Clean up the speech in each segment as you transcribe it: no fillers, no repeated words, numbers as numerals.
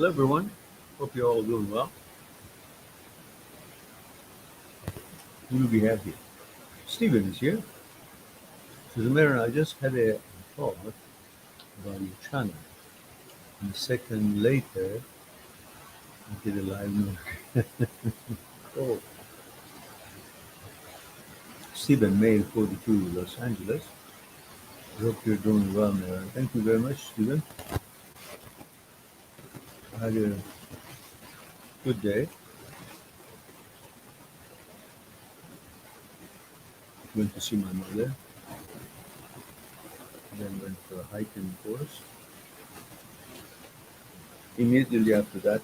Hello everyone, hope you're all doing well. Who do we have here? Steven is here. So Zamira, I just had a thought about your channel. And a second later, I did a live note. Oh, Stephen, male 42, Los Angeles. I hope you're doing well, Mara. Thank you very much, Stephen. I had a good day. Went to see my mother. then went for a hike in the forest. Immediately after that,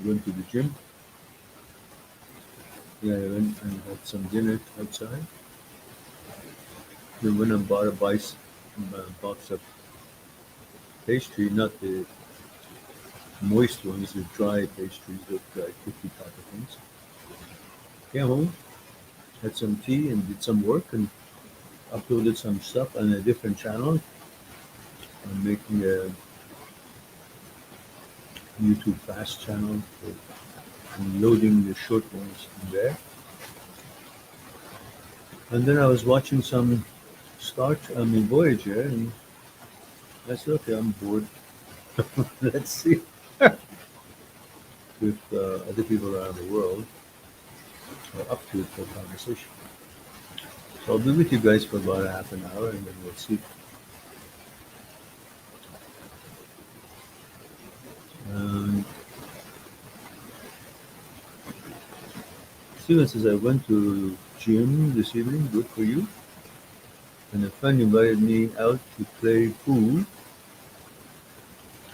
went to the gym. Yeah, I went and had some dinner outside. Then went and bought a box of pastry, not the moist ones, the dry pastries with like 50 type of things. Came home, had some tea and did some work and uploaded some stuff on a different channel. I'm making a YouTube fast channel for and loading the short ones in there. And then I was watching some Voyager, and I said, okay, I'm bored. Let's see if other people around the world are up to it for conversation. So I'll be with you guys for about half an hour, and then we'll see. Steven says, I went to gym this evening, good for you. And a friend invited me out to play pool,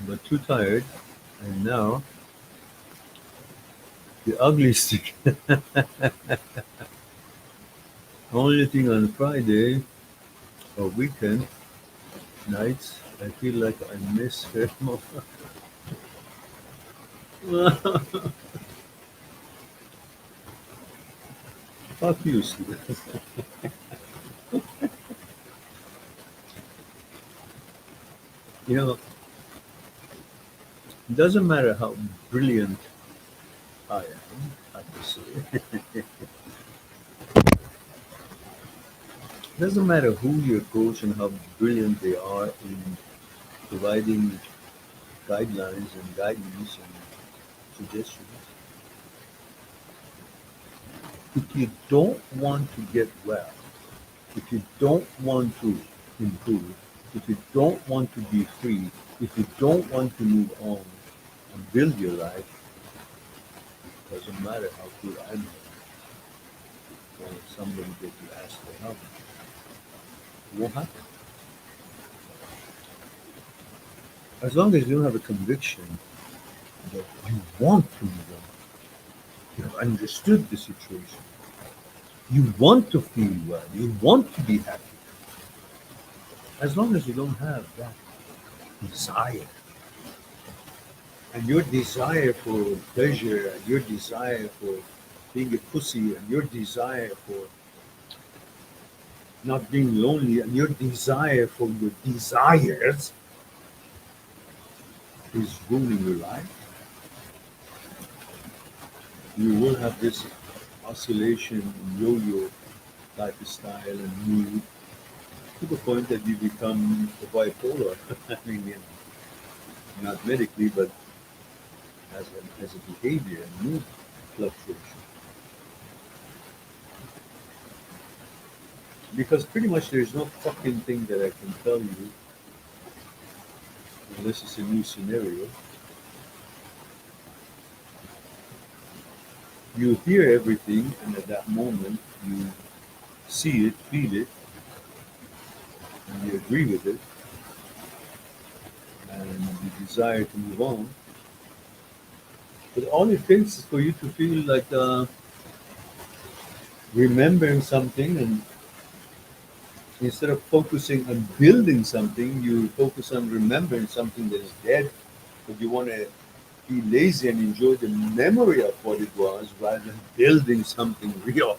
but too tired, and now the ugly stick. Only thing on Friday or weekend nights, I feel like I miss her more. Fuck you, Steve. You know, it doesn't matter how brilliant I am, I have to say. It doesn't matter who your coach and how brilliant they are in providing guidelines and guidance and suggestions. If you don't want to get well, if you don't want to improve, if you don't want to be free, if you don't want to move on and build your life, it doesn't matter how good I'm when somebody gets you asked for help. It won't happen. As long as you don't have a conviction that you want to move on, you have understood the situation, you want to feel well, you want to be happy. As long as you don't have that desire, and your desire for pleasure, and your desire for being a pussy, and your desire for not being lonely, and your desire for your desires is ruling your life, you will have this oscillation, yo-yo lifestyle and mood to the point that you become bipolar. I mean, you know, not medically, but as a behavior and mood fluctuation. Because pretty much there's no fucking thing that I can tell you unless it's a new scenario. You hear everything, and at that moment you see it, feel it, and you agree with it, and you desire to move on. But all it takes is for you to feel like remembering something, and instead of focusing on building something, you focus on remembering something that is dead, but you want to be lazy and enjoy the memory of what it was rather than building something real.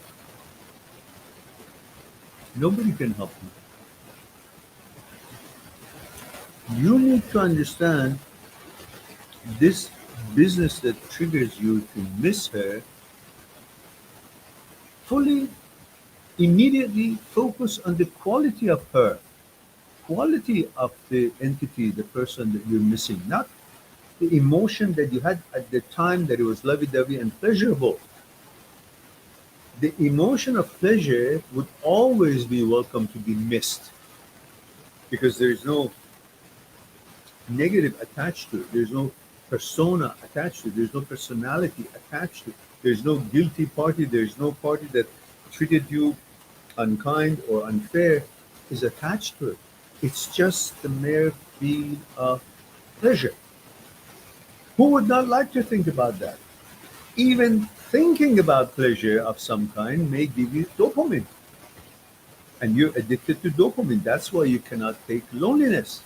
Nobody can help you. You need to understand this business that triggers you to miss her. Fully, immediately focus on the quality of her, quality of the entity, the person that you're missing, not the emotion that you had at the time that it was lovey-dovey and pleasurable. The emotion of pleasure would always be welcome to be missed because there is no negative attached to it. There's no persona attached to it. There's no personality attached to it. There's no guilty party. There's no party that treated you unkind or unfair is attached to it. It's just the mere feeling of pleasure. Who would not like to think about that? Even thinking about pleasure of some kind may give you dopamine. And you're addicted to dopamine. That's why you cannot take loneliness.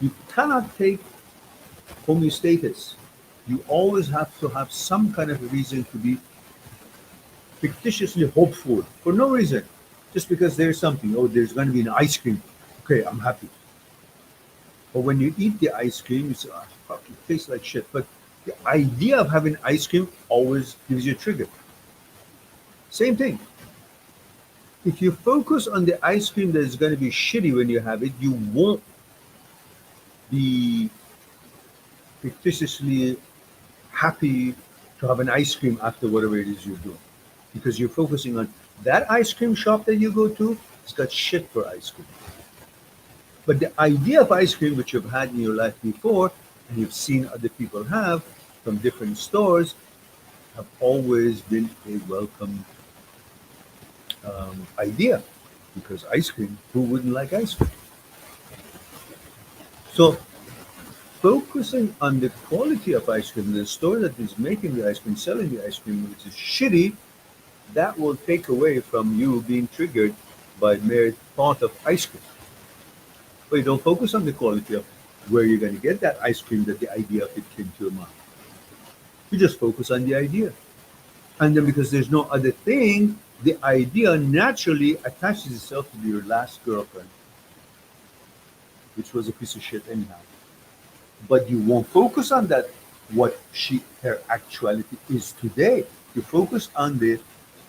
You cannot take homeostasis. You always have to have some kind of a reason to be fictitiously hopeful for no reason. Just because there's something. Oh, there's going to be an ice cream. Okay, I'm happy. But when you eat the ice cream, you say, oh, fuck, it tastes like shit. But the idea of having ice cream always gives you a trigger. Same thing. If you focus on the ice cream that is going to be shitty when you have it, you won't be fictitiously happy to have an ice cream after whatever it is you're doing. Because you're focusing on that ice cream shop that you go to, it's got shit for ice cream. But the idea of ice cream, which you've had in your life before, and you've seen other people have from different stores, have always been a welcome idea. Because ice cream, who wouldn't like ice cream? So focusing on the quality of ice cream, the store that is making the ice cream, selling the ice cream, which is shitty, that will take away from you being triggered by mere thought of ice cream. But you don't focus on the quality of where you're going to get that ice cream that the idea of it came to your mind. You just focus on the idea. And then because there's no other thing, the idea naturally attaches itself to your last girlfriend, which was a piece of shit anyhow. But you won't focus on that, what her actuality is today. You focus on the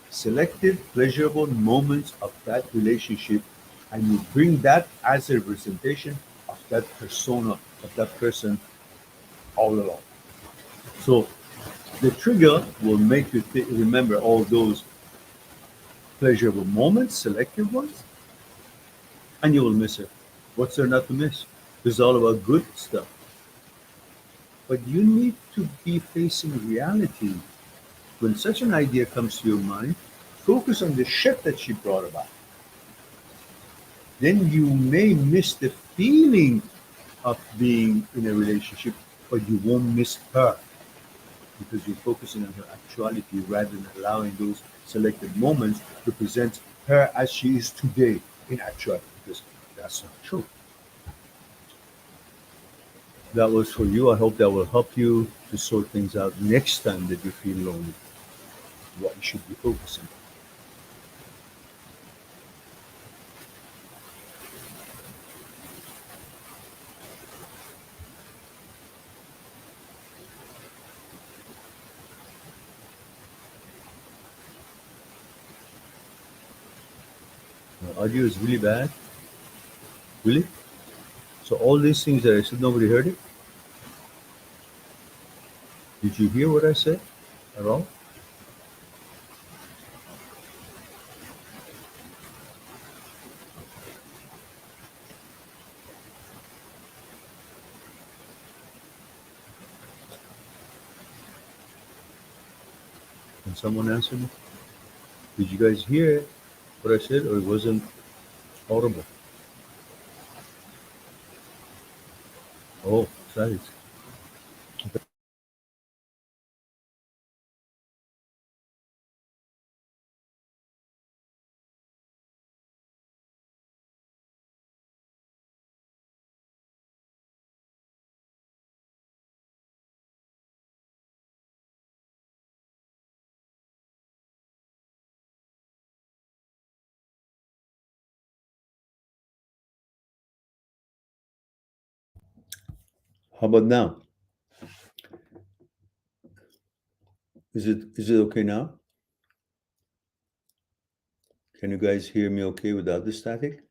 selective, pleasurable moments of that relationship, and you bring that as a representation of that persona, of that person all along. So the trigger will make you remember all those pleasurable moments, selective ones, and you will miss it. What's there not to miss? It's all about good stuff. But you need to be facing reality. When such an idea comes to your mind, focus on the shit that she brought about. Then you may miss the feeling of being in a relationship, but you won't miss her because you're focusing on her actuality rather than allowing those selected moments to present her as she is today in actuality, because that's not true. That was for you. I hope that will help you to sort things out next time that you feel lonely, what you should be focusing on. The audio is really bad. Really? So all these things that I said, nobody heard it? Did you hear what I said at all? Can someone answer me? Did you guys hear what I said, or it wasn't audible? Oh, that is. How about now? Is it okay now? Can you guys hear me okay without the static?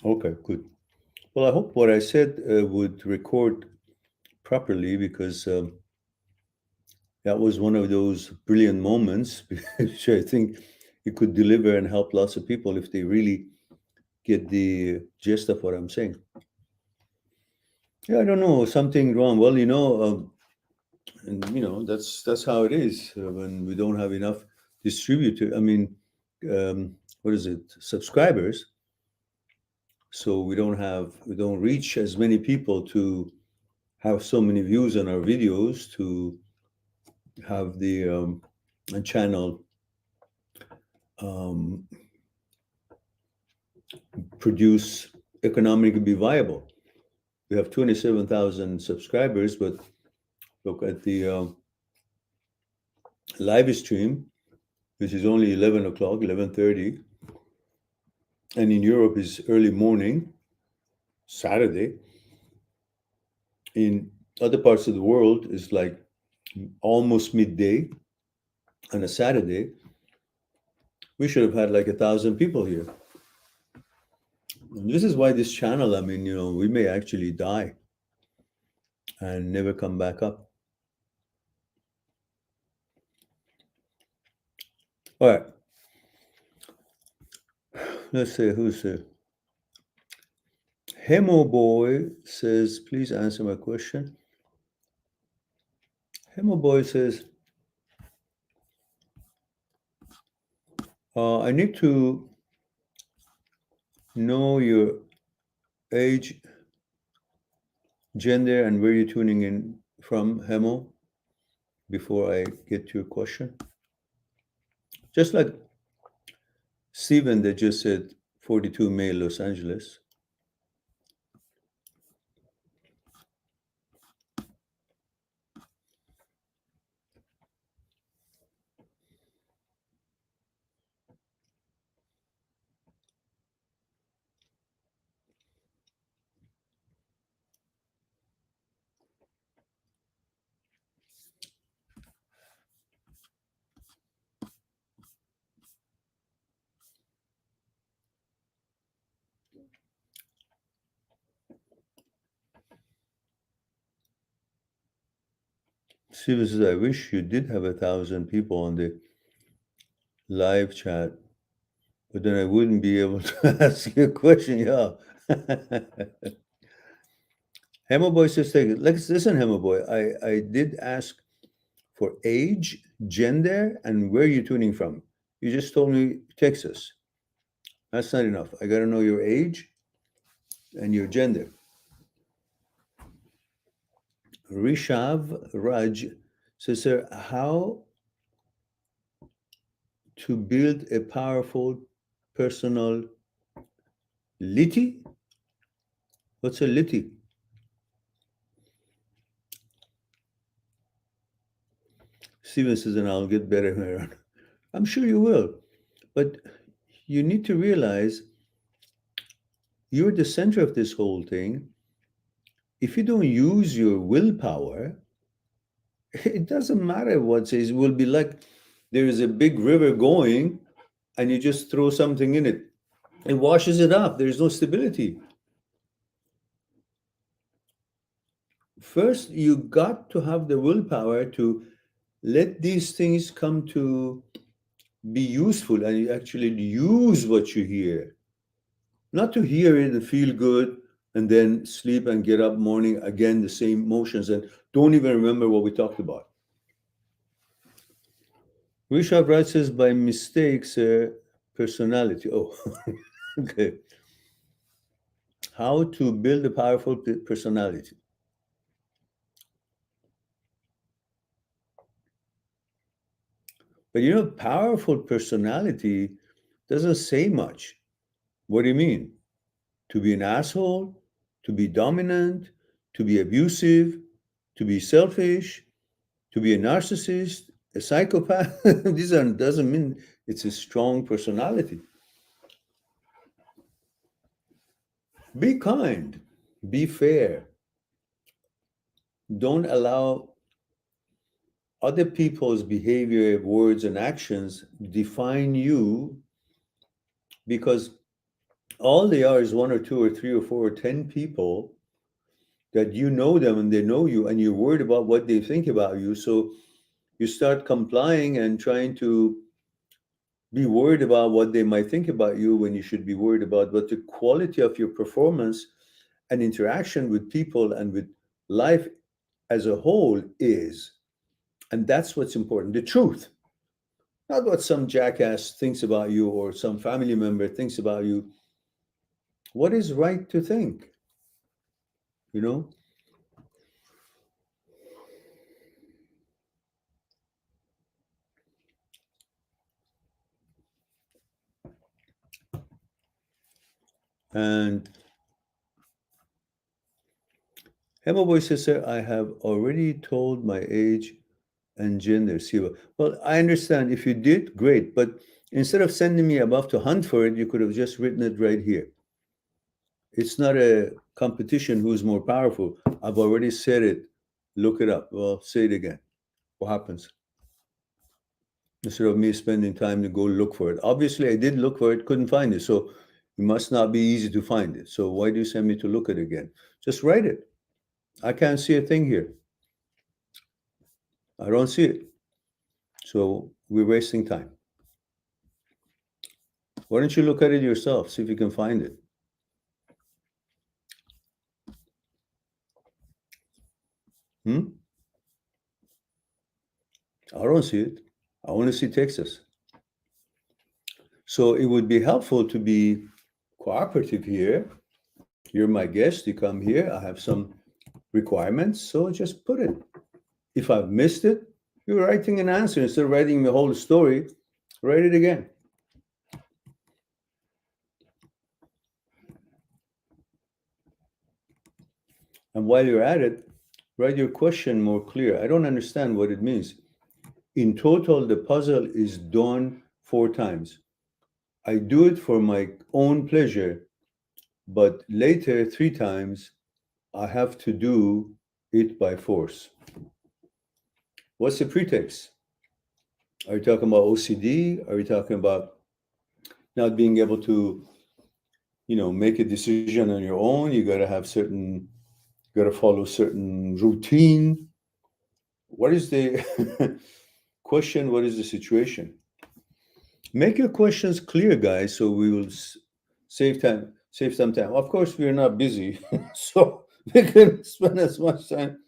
Okay, good. Well, I hope what I said would record properly, because that was one of those brilliant moments, which I think it could deliver and help lots of people if they really get the gist of what I'm saying. Yeah, I don't know, something wrong. Well, And that's how it is when we don't have enough distributor. What is it? Subscribers. So we don't reach as many people to have so many views on our videos, to have the channel produce economically viable. We have 27,000 subscribers, but look at the live stream, which is only 11 o'clock, 11:30, and in Europe is early morning, Saturday. In other parts of the world, it's like almost midday on a Saturday. We should have had like 1,000 people here. And this is why this channel, we may actually die and never come back up. All right. Let's see who's there. Hemo Boy says, please answer my question. Hemo Boy says, I need to know your age, gender, and where you're tuning in from, Hemo, before I get to your question. Just like Stephen that just said 42 May, Los Angeles. Stephen says, I wish you did have 1,000 people on the live chat, but then I wouldn't be able to ask you a question. Yeah. Hemo Boy says, listen, Hemo Boy, I did ask for age, gender, and where you're tuning from. You just told me Texas. That's not enough. I got to know your age and your gender. Rishav Raj says, sir, how to build a powerful personal liti? What's a liti? Steven says, and I'll get better later. I'm sure you will. But you need to realize you're the center of this whole thing. If you don't use your willpower, it doesn't matter what it says. It will be like there is a big river going and you just throw something in it. It washes it up. There's no stability. First, you got to have the willpower to let these things come to be useful and you actually use what you hear. Not to hear it and feel good and then sleep and get up morning, again, the same motions and don't even remember what we talked about. Rishabh Raj says, by mistakes, personality. Oh, okay. How to build a powerful personality. But powerful personality doesn't say much. What do you mean? To be an asshole, to be dominant, to be abusive, to be selfish, to be a narcissist, a psychopath. These doesn't mean it's a strong personality. Be kind, be fair. Don't allow other people's behavior, words, and actions define you, because all they are is one or two or three or four or 10 people that you know them and they know you and you're worried about what they think about you. So you start complying and trying to be worried about what they might think about you when you should be worried about what the quality of your performance and interaction with people and with life as a whole is. And that's what's important, the truth. Not what some jackass thinks about you or some family member thinks about you. What is right to think? You know? And Emma Boy says, I have already told my age and gender. Siva. Well, I understand. If you did, great. But instead of sending me above to hunt for it, you could have just written it right here. It's not a competition who's more powerful. I've already said it. Look it up. Well, say it again. What happens? Instead of me spending time to go look for it. Obviously, I did look for it, couldn't find it. So it must not be easy to find it. So why do you send me to look at it again? Just write it. I can't see a thing here. I don't see it. So we're wasting time. Why don't you look at it yourself? See if you can find it. I don't see it. I want to see Texas. So it would be helpful to be cooperative here. You're my guest. You come here. I have some requirements. So just put it. If I've missed it, you're writing an answer. Instead of writing the whole story, write it again. And while you're at it, write your question more clear. I don't understand what it means. In total, the puzzle is done 4 times. I do it for my own pleasure, but later 3 times, I have to do it by force. What's the pretext? Are you talking about OCD? Are you talking about not being able to, make a decision on your own? You got to have got to follow certain routine. What is the question? What is the situation? Make your questions clear, guys, so we will save some time. Of course, we're not busy, so we can spend as much time.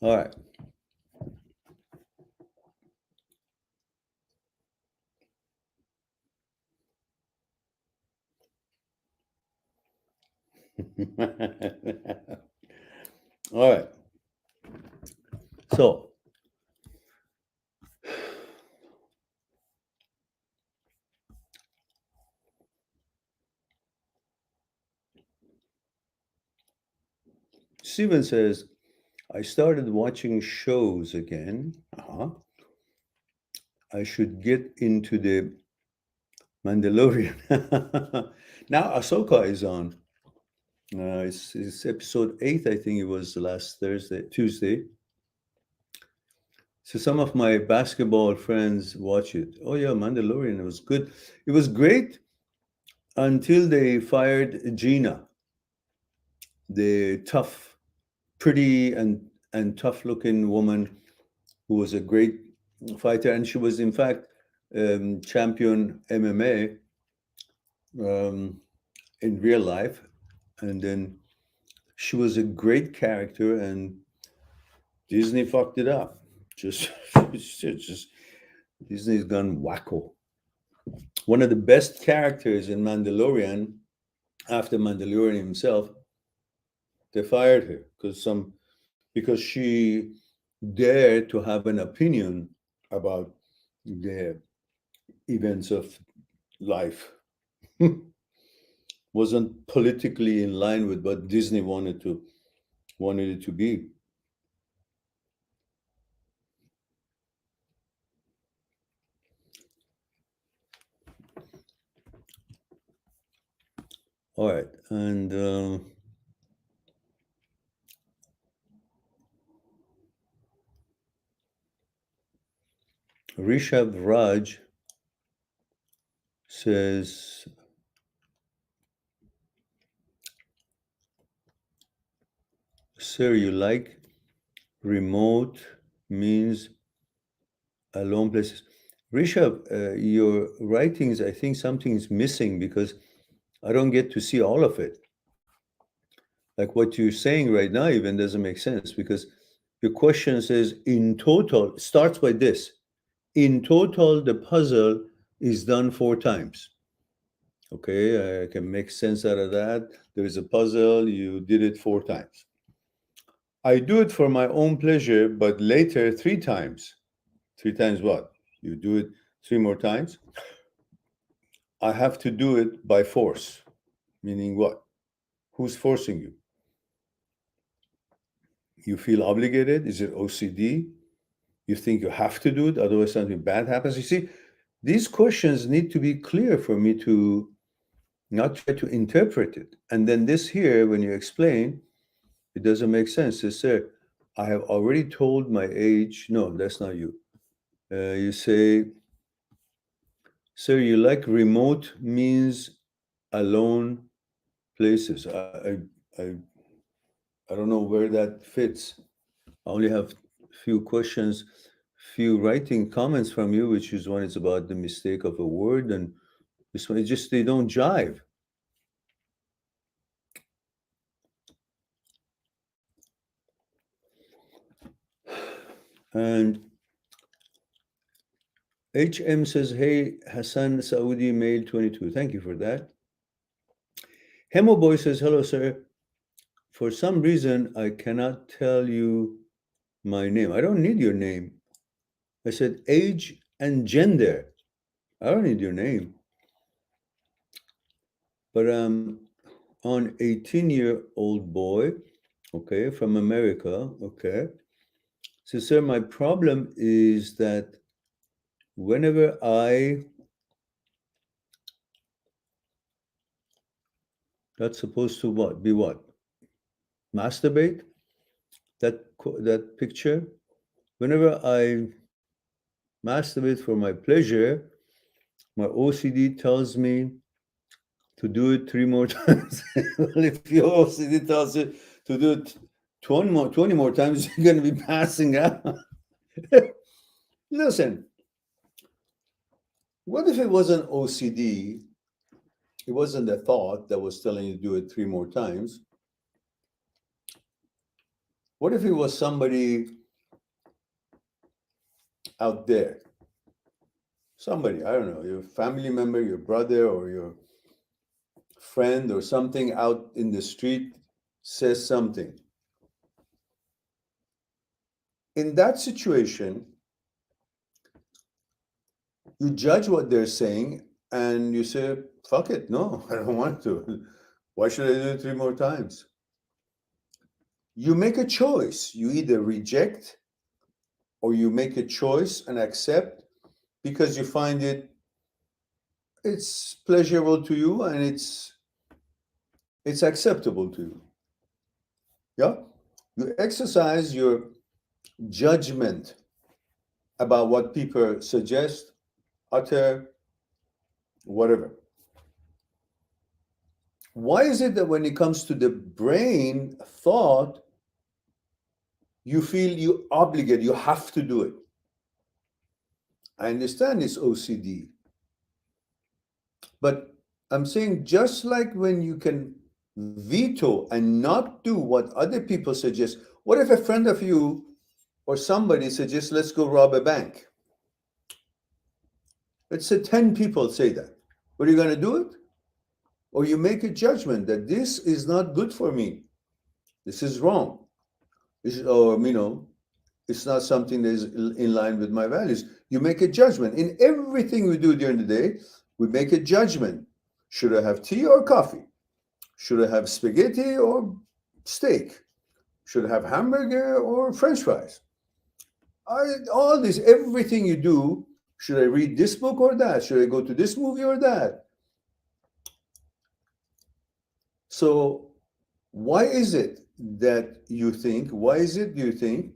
All right. All right. So, Steven says, I started watching shows again. I should get into the Mandalorian. Now Ahsoka is on. It's episode 8, I think it was last Tuesday. So some of my basketball friends watch it. Oh yeah, Mandalorian, it was good. It was great until they fired Gina, the tough, pretty and tough looking woman who was a great fighter, and she was in fact champion MMA in real life, and then she was a great character, and Disney fucked it up. Just, just Disney's gone wacko. One of the best characters in Mandalorian, after Mandalorian himself, they fired her because she dared to have an opinion about the events of life. Wasn't politically in line with what Disney wanted it to be. All right, and Rishabh Raj says, sir, you like remote means alone places. Rishabh, your writings, I think something's missing because I don't get to see all of it. Like what you're saying right now even doesn't make sense because your question says in total, starts by this. In total, the puzzle is done 4 times. Okay, I can make sense out of that. There is a puzzle, you did it 4 times. I do it for my own pleasure, but later 3 times. 3 times what? You do it 3 more times? I have to do it by force. Meaning what? Who's forcing you? You feel obligated? Is it OCD? You think you have to do it, otherwise something bad happens? You see, these questions need to be clear for me to not try to interpret it. And then this here, when you explain, it doesn't make sense. It says, sir, I have already told my age. No, that's not you. You say, sir, you like remote means alone places. I don't know where that fits. I only have few questions, few writing comments from you, which is one is about the mistake of a word, and this one is just they don't jive. And HM says, hey, Hassan Saudi, male 22. Thank you for that. Hemo Boy says, hello, sir. For some reason, I cannot tell you my name. I don't need your name. I said age and gender. I don't need your name. But I'm an 18-year-old boy, okay, from America, okay. So, sir, my problem is that whenever that's supposed to what? Be what? Masturbate? That picture? Whenever I masturbate for my pleasure, my OCD tells me to do it 3 more times. Well, if your OCD tells you to do it 20 more times, you're going to be passing out. Listen, what if it wasn't OCD? It wasn't the thought that was telling you to do it 3 more times. What if it was somebody out there? Somebody, I don't know, your family member, your brother, or your friend, or something out in the street says something. In that situation, you judge what they're saying and you say, fuck it, no, I don't want to. Why should I do it 3 more times? You make a choice. You either reject or you make a choice and accept because you find it's pleasurable to you and it's acceptable to you. Yeah? You exercise your judgment about what people suggest, utter, whatever. Why is it that when it comes to the brain thought, you feel you obligate, you have to do it? I understand it's OCD. But I'm saying just like when you can veto and not do what other people suggest, what if a friend of you or somebody suggests, let's go rob a bank? Let's say 10 people say that. What are you going to do it? Or you make a judgment that this is not good for me. This is wrong. This is, or, it's not something that is in line with my values. You make a judgment. In everything we do during the day, we make a judgment. Should I have tea or coffee? Should I have spaghetti or steak? Should I have hamburger or French fries? All this, everything you do, should I read this book or that? Should I go to this movie or that? So why is it do you think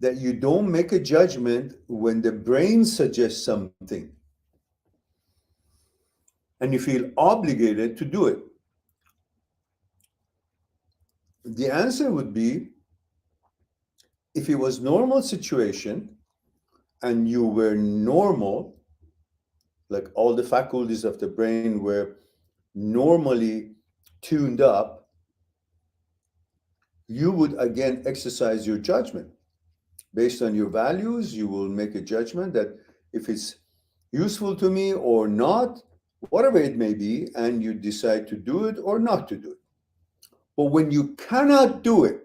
that you don't make a judgment when the brain suggests something and you feel obligated to do it? The answer would be, if it was normal situation and you were normal, like all the faculties of the brain were normally tuned up, you would again exercise your judgment. Based on your values, you will make a judgment that if it's useful to me or not, whatever it may be, and you decide to do it or not to do it. But when you cannot do it,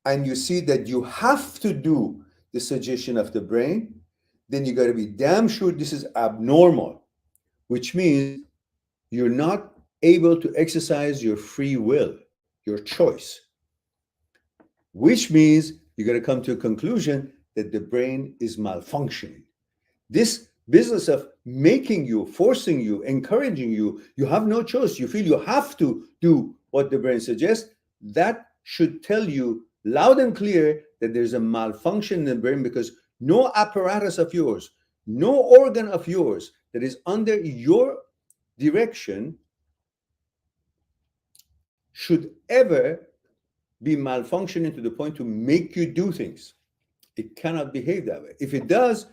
and you see that you have to do the suggestion of the brain, then you got to be damn sure this is abnormal, which means you're not able to exercise your free will, your choice, which means you got to come to a conclusion that the brain is malfunctioning. This business of making you, forcing you, encouraging you, you have no choice. You feel you have to do what the brain suggests. That should tell you loud and clear that there's a malfunction in the brain, because no apparatus of yours, no organ of yours that is under your direction should ever be malfunctioning to the point to make you do things. It cannot behave that way. If it does,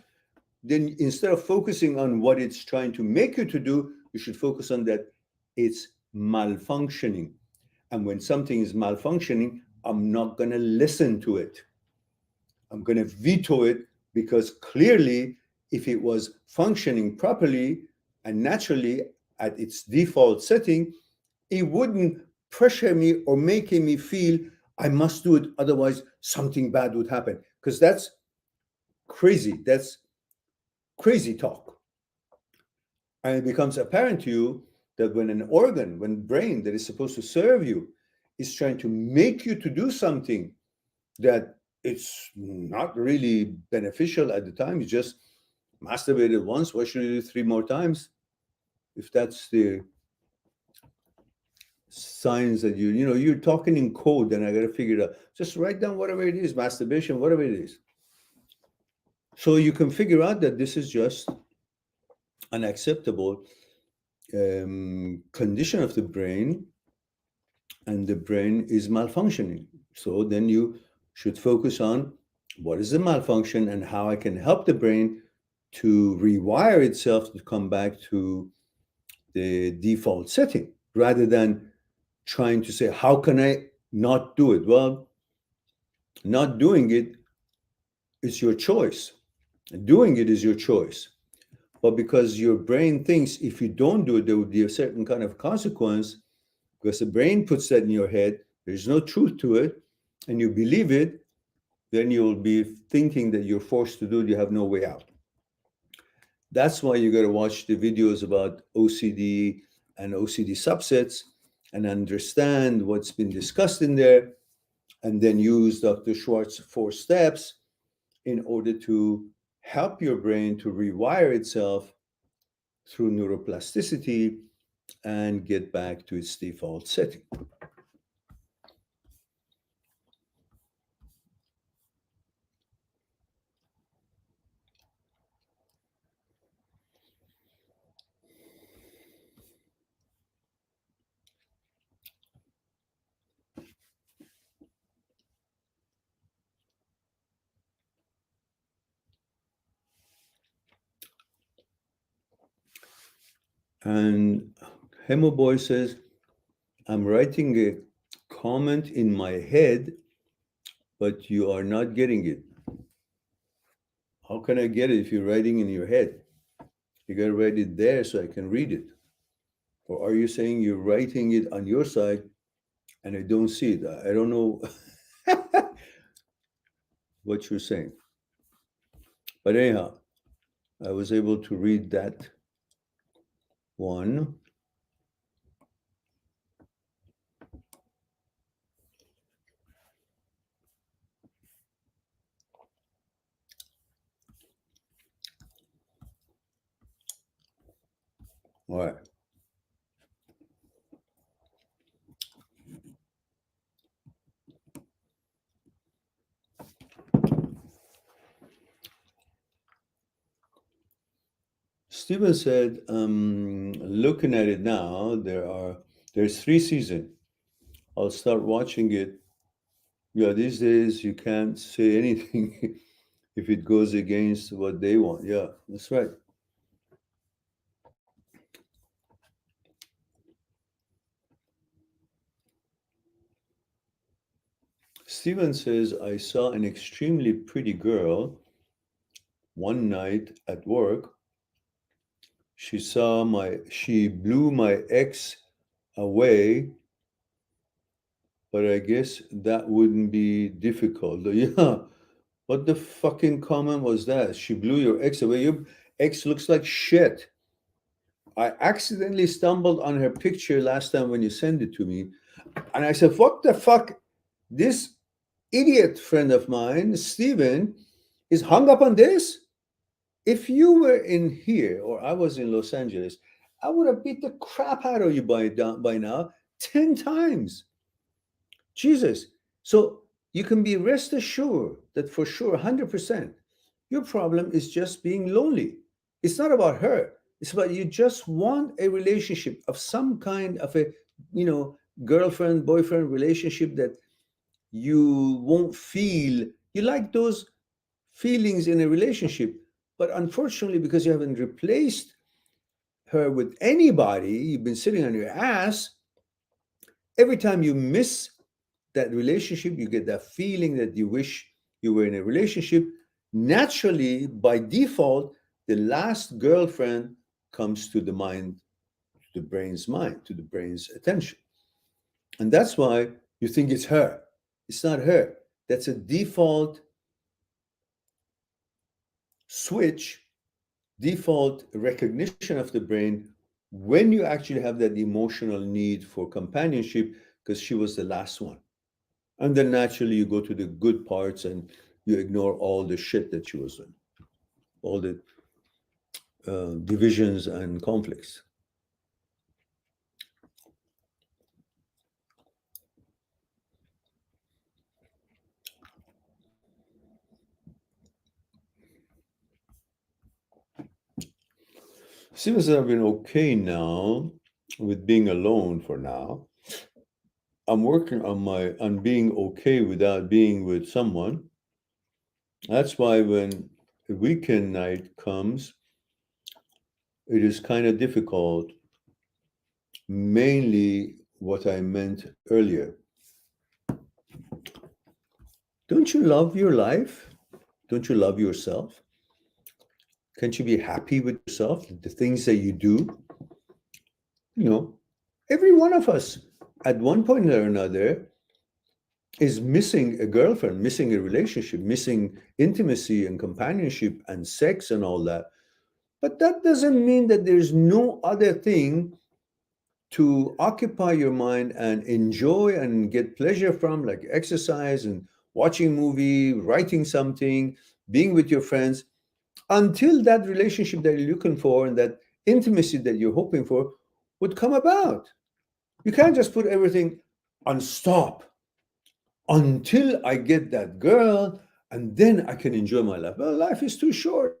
then instead of focusing on what it's trying to make you to do, you should focus on that it's malfunctioning. And when something is malfunctioning, I'm not going to listen to it. I'm going to veto it, because clearly, if it was functioning properly and naturally at its default setting, it wouldn't pressure me or making me feel I must do it, otherwise something bad would happen. Because that's crazy. That's crazy talk. And it becomes apparent to you that when an organ, when brain that is supposed to serve you is trying to make you to do something that it's not really beneficial at the time, you just masturbated once, why should you do 3 more times? If that's the signs that you're talking in code, then I got to figure it out. Just write down whatever it is, masturbation, whatever it is. So you can figure out that this is just an acceptable condition of the brain, and the brain is malfunctioning. So then you should focus on what is the malfunction and how I can help the brain to rewire itself to come back to the default setting, rather than trying to say, how can I not do it? Well, not doing it is your choice. Doing it is your choice. But because your brain thinks if you don't do it, there would be a certain kind of consequence, because the brain puts that in your head, there's no truth to it, and you believe it, then you'll be thinking that you're forced to do it, you have no way out. That's why you got to watch the videos about OCD and OCD subsets and understand what's been discussed in there, and then use Dr. Schwartz's 4 steps in order to help your brain to rewire itself through neuroplasticity and get back to its default setting. And Hemoboy says, I'm writing a comment in my head, but you are not getting it. How can I get it if you're writing in your head? You got to write it there so I can read it. Or are you saying you're writing it on your side and I don't see it? I don't know what you're saying. But anyhow, I was able to read that one. All right. Stephen said, looking at it now, there's 3 seasons. I'll start watching it. Yeah, these days you can't say anything if it goes against what they want. Yeah, that's right. Stephen says, I saw an extremely pretty girl one night at work. She blew my ex away, but I guess that wouldn't be difficult. Yeah. What the fucking comment was that? She blew your ex away. Your ex looks like shit. I accidentally stumbled on her picture last time when you sent it to me. And I said, what the fuck? This idiot friend of mine, Steven, is hung up on this? If you were in here or I was in Los Angeles, I would have beat the crap out of you by now 10 times. Jesus. So you can be rest assured that for sure, 100%, your problem is just being lonely. It's not about her. It's about you just want a relationship of some kind of a, girlfriend, boyfriend relationship that you won't feel. You like those feelings in a relationship, but unfortunately, because you haven't replaced her with anybody, you've been sitting on your ass. Every time you miss that relationship, you get that feeling that you wish you were in a relationship. Naturally, by default, the last girlfriend comes to the mind, to the brain's mind, to the brain's attention. And that's why you think it's her. It's not her. That's a default switch, default recognition of the brain when you actually have that emotional need for companionship, because she was the last one. And then naturally you go to the good parts and you ignore all the shit that she was doing, all the divisions and conflicts. Seems that I've been okay now with being alone for now. I'm working on being okay without being with someone. That's why when a weekend night comes, it is kind of difficult. Mainly what I meant earlier. Don't you love your life? Don't you love yourself? Can't you be happy with yourself, the things that you do? Every one of us at one point or another is missing a girlfriend, missing a relationship, missing intimacy and companionship and sex and all that. But that doesn't mean that there's no other thing to occupy your mind and enjoy and get pleasure from, like exercise and watching a movie, writing something, being with your friends, until that relationship that you're looking for and that intimacy that you're hoping for would come about. You can't just put everything on stop until I get that girl and then I can enjoy my life. Well, life is too short.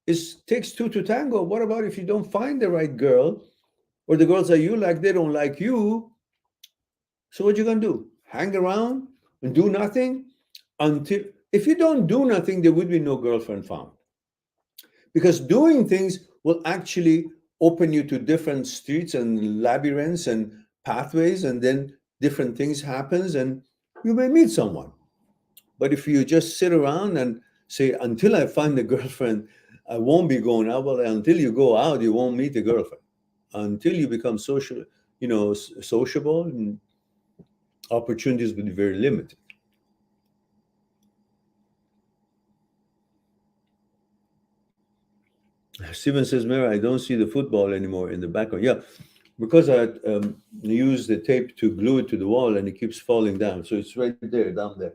It takes two to tango. What about if you don't find the right girl, or the girls that you like, they don't like you? So what you gonna do? Hang around and do nothing until, if you don't do nothing, there would be no girlfriend found. Because doing things will actually open you to different streets and labyrinths and pathways, and then different things happens and you may meet someone. But if you just sit around and say, until I find a girlfriend, I won't be going out. Well, until you go out, you won't meet a girlfriend. Until you become sociable, and opportunities will be very limited. Steven says, Mary, I don't see the football anymore in the background. Yeah, because I used the tape to glue it to the wall and it keeps falling down. So it's right there, down there.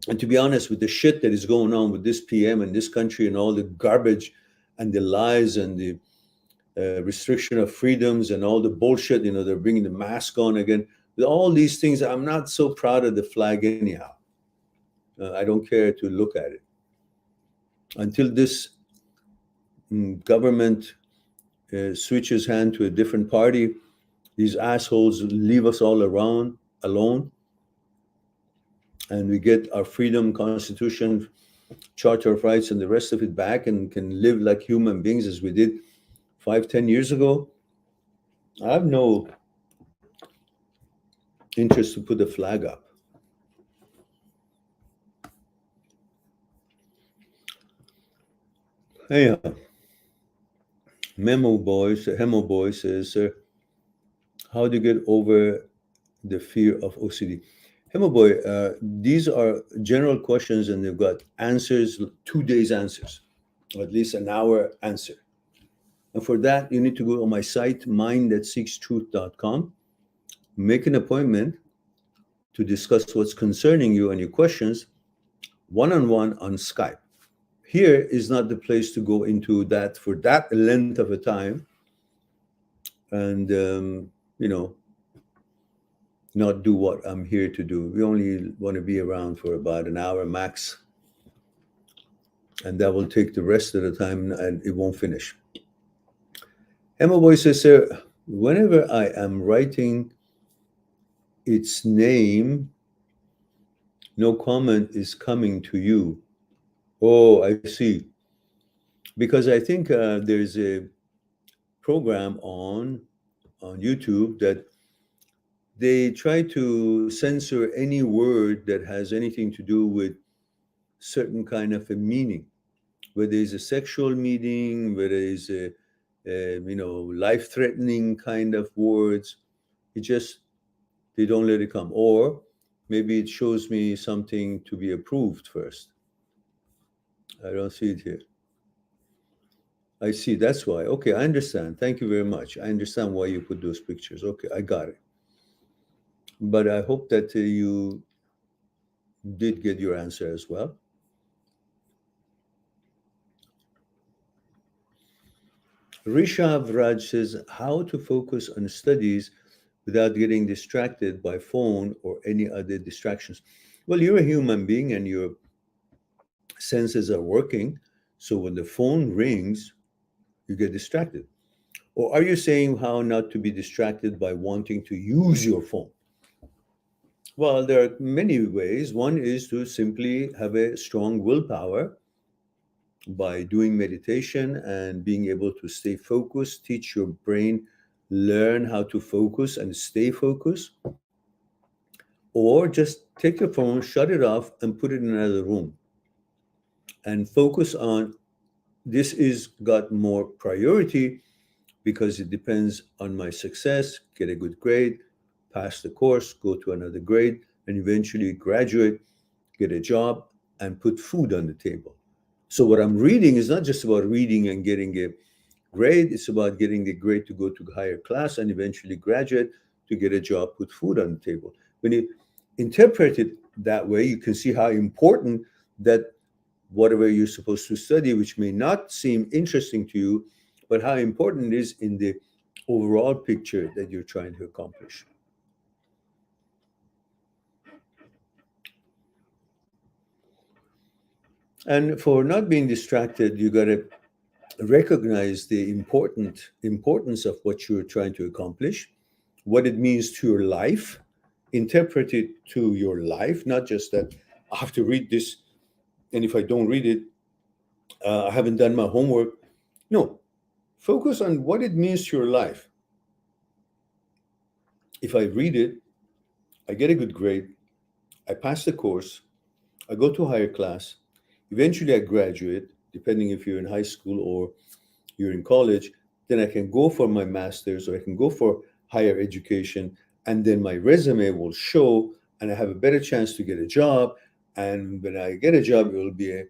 And to be honest, with the shit that is going on with this PM and this country and all the garbage and the lies and the restriction of freedoms and all the bullshit, they're bringing the mask on again. With all these things, I'm not so proud of the flag anyhow. I don't care to look at it. Until this government switches hand to a different party, these assholes leave us all around alone, and we get our freedom, Constitution, Charter of Rights, and the rest of it back, and can live like human beings as we did 5-10 years ago. I have no interest to put a flag up. Hey, Hemo Boy says, how do you get over the fear of OCD? Hemo Boy, these are general questions, and they've got answers, 2 days answers, or at least an hour answer. And for that, you need to go on my site, mind@seekstruth.com, make an appointment to discuss what's concerning you and your questions one-on-one on Skype. Here is not the place to go into that for that length of a time and, not do what I'm here to do. We only want to be around for about an hour max. And that will take the rest of the time, and it won't finish. Emma Boy says, sir, whenever I am writing its name, no comment is coming to you. Oh, I see. Because I think there's a program on YouTube that they try to censor any word that has anything to do with certain kind of a meaning, whether it's a sexual meaning, whether it's a life-threatening kind of words. They don't let it come. Or maybe it shows me something to be approved first. I don't see it here. I see, that's why. Okay, I understand. Thank you very much. I understand why you put those pictures. Okay, I got it. But I hope that you did get your answer as well. Rishabh Raj says, how to focus on studies without getting distracted by phone or any other distractions. Well, you're a human being and your senses are working. So when the phone rings, you get distracted. Or are you saying how not to be distracted by wanting to use your phone? Well, there are many ways. One is to simply have a strong willpower by doing meditation and being able to stay focused, teach your brain, learn how to focus and stay focused. Or just take your phone, shut it off, and put it in another room. And focus on this is got more priority because it depends on my success, get a good grade, pass the course, go to another grade, and eventually graduate, get a job, and put food on the table. So what I'm reading is not just about reading and getting a grade, it's about getting a grade to go to higher class and eventually graduate to get a job, put food on the table. When you interpret it that way, you can see how important that whatever you're supposed to study, which may not seem interesting to you, but how important it is in the overall picture that you're trying to accomplish. And for not being distracted, you got to recognize the importance of what you're trying to accomplish, what it means to your life, interpret it to your life, not just that I have to read this, and if I don't read it, I haven't done my homework. No, focus on what it means to your life. If I read it, I get a good grade, I pass the course, I go to a higher class, eventually I graduate, depending if you're in high school or you're in college, then I can go for my master's or I can go for higher education, and then my resume will show and I have a better chance to get a job. And when I get a job, it will be a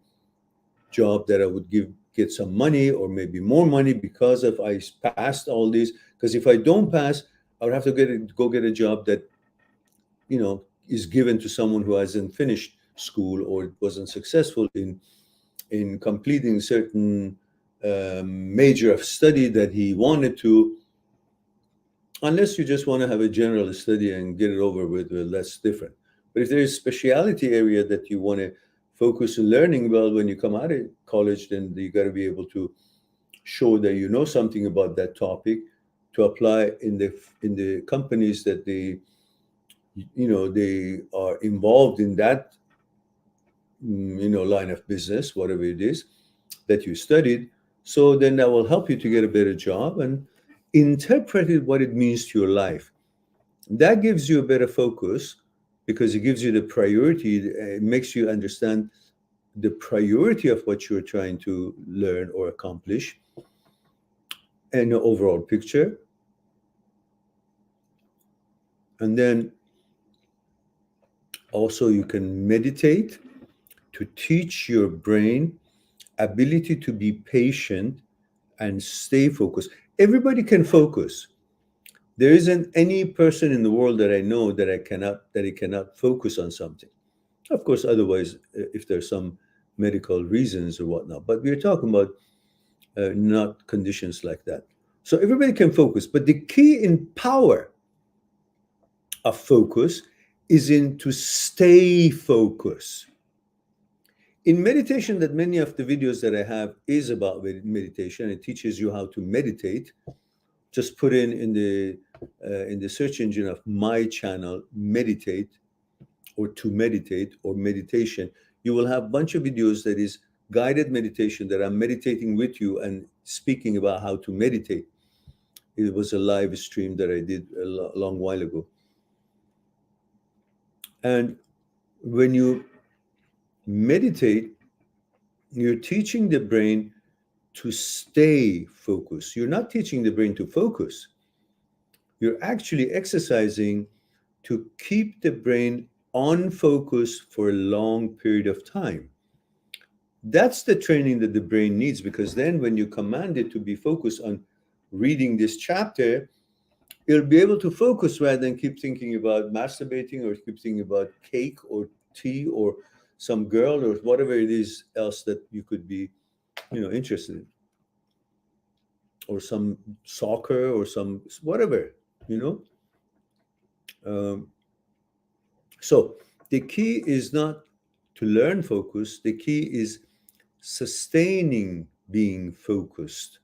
job that I would get some money or maybe more money because if I passed all these. Because if I don't pass, I would have to go get a job that, is given to someone who hasn't finished school or wasn't successful in completing certain major of study that he wanted to. Unless you just want to have a general study and get it over with, well, that's different. But if there is a specialty area that you want to focus on learning, well, when you come out of college, then you got to be able to show that you know something about that topic to apply in the companies that they are involved in that line of business, whatever it is that you studied. So then that will help you to get a better job and interpret what it means to your life. That gives you a better focus because it gives you the priority. It makes you understand the priority of what you're trying to learn or accomplish and the overall picture. And then also you can meditate to teach your brain ability to be patient and stay focused. Everybody can focus. There isn't any person in the world that I know that he cannot focus on something. Of course, otherwise, if there's some medical reasons or whatnot, but we're talking about not conditions like that. So everybody can focus, but the key in power of focus is in to stay focused. In meditation, that many of the videos that I have is about meditation. It teaches you how to meditate. Just put in the search engine of my channel, meditate, or to meditate, or meditation. You will have a bunch of videos that is guided meditation that I'm meditating with you and speaking about how to meditate. It was a live stream that I did a long while ago. And when you meditate, you're teaching the brain to stay focused. You're not teaching the brain to focus. You're actually exercising to keep the brain on focus for a long period of time. That's the training that the brain needs, because then when you command it to be focused on reading this chapter, it'll be able to focus rather than keep thinking about masturbating or keep thinking about cake or tea or some girl or whatever it is else that you could be, interested in, or some soccer or some whatever, So the key is not to learn focus. The key is sustaining being focused.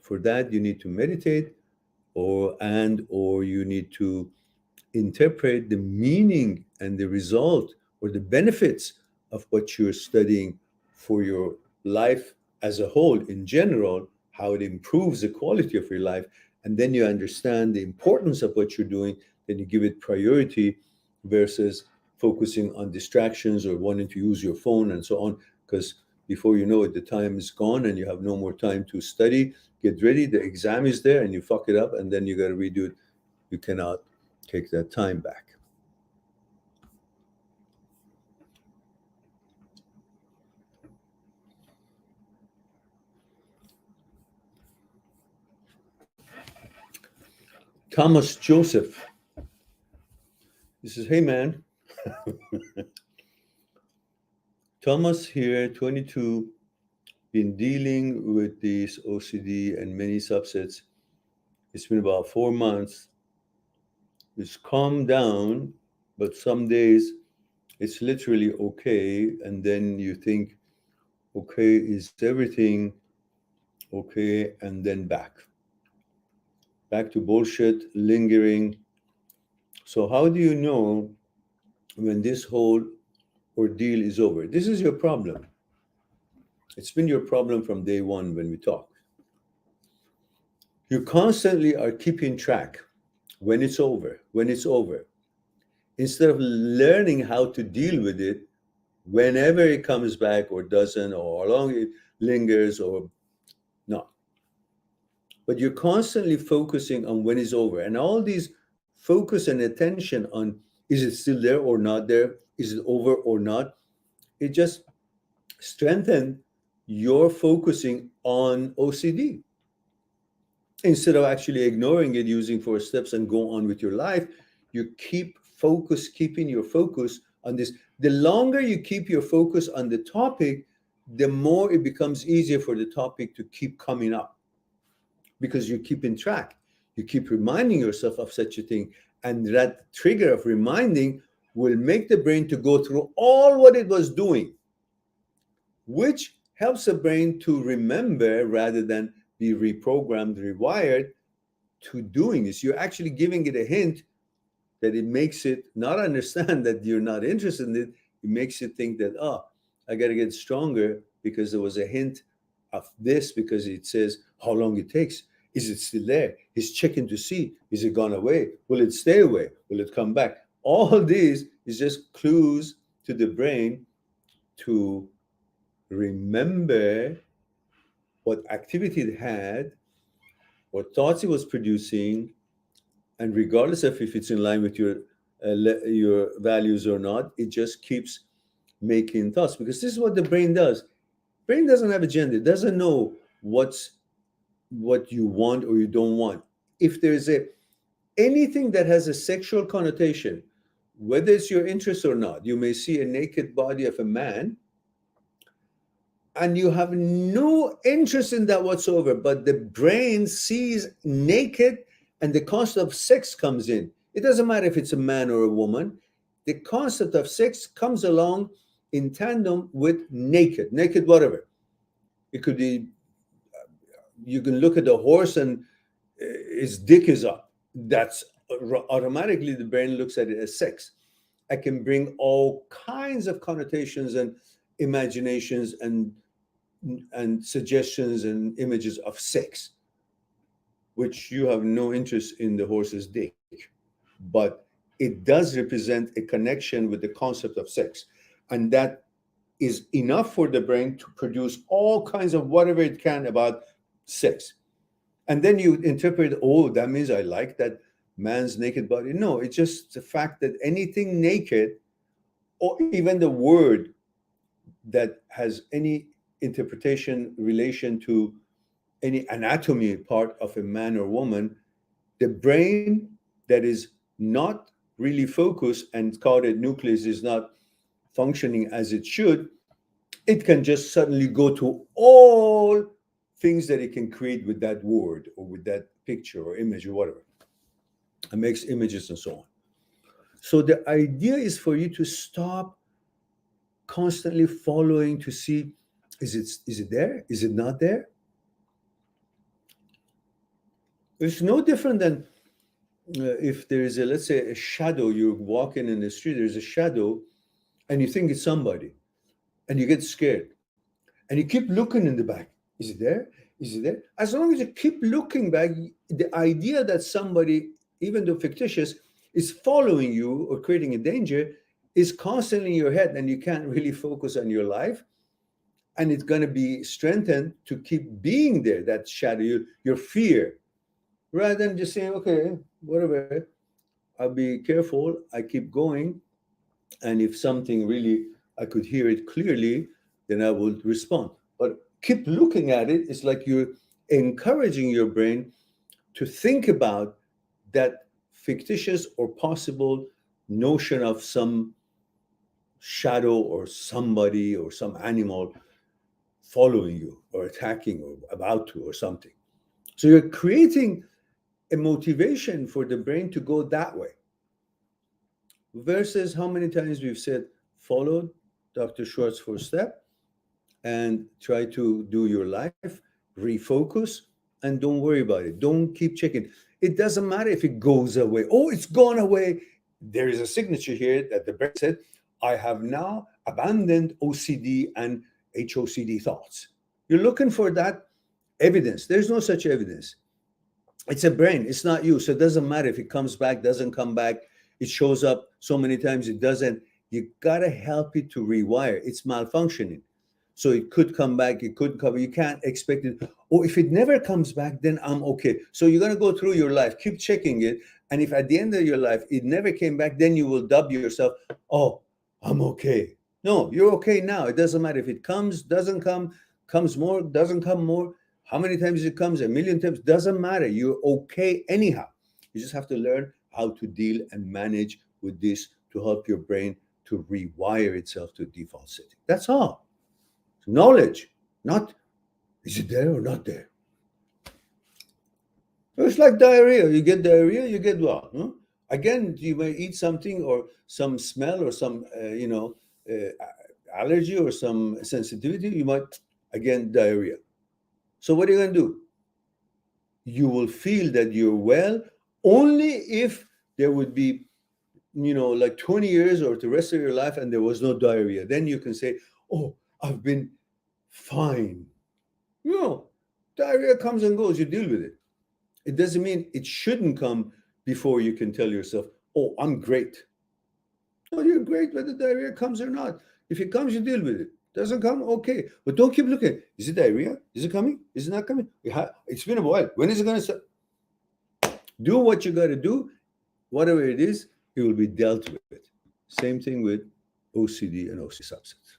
For that, you need to meditate, or you need to interpret the meaning and the result or the benefits of what you're studying for your life as a whole in general, how it improves the quality of your life. And then you understand the importance of what you're doing, then you give it priority versus focusing on distractions or wanting to use your phone and so on. Because before you know it, the time is gone and you have no more time to study. Get ready, the exam is there, and you fuck it up, and then you got to redo it. You cannot take that time back. Thomas Joseph. He says, hey man. Thomas here, 22, been dealing with this OCD and many subsets. It's been about 4 months. It's calmed down, but some days it's literally okay. And then you think, okay, is everything okay? And then back to bullshit, lingering. So how do you know when this whole ordeal is over? This is your problem. It's been your problem from day one when we talk. You constantly are keeping track when it's over. Instead of learning how to deal with it whenever it comes back or doesn't, or how long it lingers or not. But you're constantly focusing on when it's over. And all these focus and attention on, is it still there or not there? Is it over or not? It just strengthens your focusing on OCD. Instead of actually ignoring it, using 4 steps and go on with your life, you keeping your focus on this. The longer you keep your focus on the topic, the more it becomes easier for the topic to keep coming up, because you keep in track. You keep reminding yourself of such a thing, and that trigger of reminding will make the brain to go through all what it was doing, which helps the brain to remember rather than be reprogrammed, rewired to doing this. You're actually giving it a hint that it makes it not understand that you're not interested in it. It makes it think that, oh, I got to get stronger because there was a hint of this, because it says how long it takes. Is it still there? He's checking to see, is it gone away? Will it stay away? Will it come back? All these is just clues to the brain to remember what activity it had, what thoughts it was producing, and regardless of if it's in line with your values or not, it just keeps making thoughts, because this is what the brain does. Brain doesn't have a gender. It doesn't know what you want or you don't want. If there's anything that has a sexual connotation, whether it's your interest or not, you may see a naked body of a man and you have no interest in that whatsoever, but the brain sees naked and the concept of sex comes in. It doesn't matter if it's a man or a woman. The concept of sex comes along in tandem with naked whatever. It could be, you can look at the horse and his dick is up. That's automatically the brain looks at it as sex. I can bring all kinds of connotations and imaginations and suggestions and images of sex, which you have no interest in the horse's dick, but it does represent a connection with the concept of sex. And that is enough for the brain to produce all kinds of whatever it can about sex. And then you interpret, oh, that means I like that man's naked body. No, it's just the fact that anything naked, or even the word that has any interpretation relation to any anatomy part of a man or woman, the brain that is not really focused and called a nucleus is not functioning as it should, it can just suddenly go to all things that it can create with that word or with that picture or image or whatever. It makes images and so on. So the idea is for you to stop constantly following to see, is it there? Is it not there? It's no different than if there is let's say a shadow, you're walking in the street, there's a shadow and you think it's somebody and you get scared and you keep looking in the back. Is it there? Is it there? As long as you keep looking back, the idea that somebody, even though fictitious, is following you or creating a danger is constantly in your head, and you can't really focus on your life. And it's going to be strengthened to keep being there, that shadow, your fear, rather than just saying, okay, whatever, I'll be careful, I keep going. And if something really, I could hear it clearly, then I will respond. But keep looking at it. It's like you're encouraging your brain to think about that fictitious or possible notion of some shadow or somebody or some animal following you or attacking or about to or something. So you're creating a motivation for the brain to go that way. Versus how many times we've said, follow Dr. Schwartz's 4-step and try to do your life, refocus, and don't worry about it. Don't keep checking. It doesn't matter if it goes away. Oh, it's gone away. There is a signature here that the brain said, I have now abandoned OCD and HOCD thoughts. You're looking for that evidence. There's no such evidence. It's a brain. It's not you. So it doesn't matter if it comes back, doesn't come back. It shows up so many times, it doesn't. You got to help it to rewire. It's malfunctioning. So it could come back, it could come. You can't expect it. Oh, if it never comes back, then I'm okay. So you're going to go through your life, keep checking it. And if at the end of your life, it never came back, then you will dub yourself, oh, I'm okay. No, you're okay now. It doesn't matter if it comes, doesn't come, comes more, doesn't come more. How many times it comes? 1,000,000 times. Doesn't matter. You're okay anyhow. You just have to learn how to deal and manage with this to help your brain to rewire itself to default setting. That's all. Knowledge, not is it there or not there. It's like diarrhea. You get diarrhea, you get what? Huh? Again, you may eat something or some smell or some, allergy or some sensitivity. You might, again, diarrhea. So what are you going to do? you will feel that you're well only if there would be, like 20 years or the rest of your life and there was no diarrhea. Then you can say, oh, I've been fine. Diarrhea comes and goes, you deal with it. It doesn't mean it shouldn't come before you can tell yourself, oh, I'm great. No, you're great whether diarrhea comes or not. If it comes, you deal with it. Doesn't come, okay. But don't keep looking. Is it diarrhea? Is it coming? Is it not coming? It's been a while. When is it going to start? Do what you got to do. Whatever it is, it will be dealt with. Same thing with OCD and OCD substance.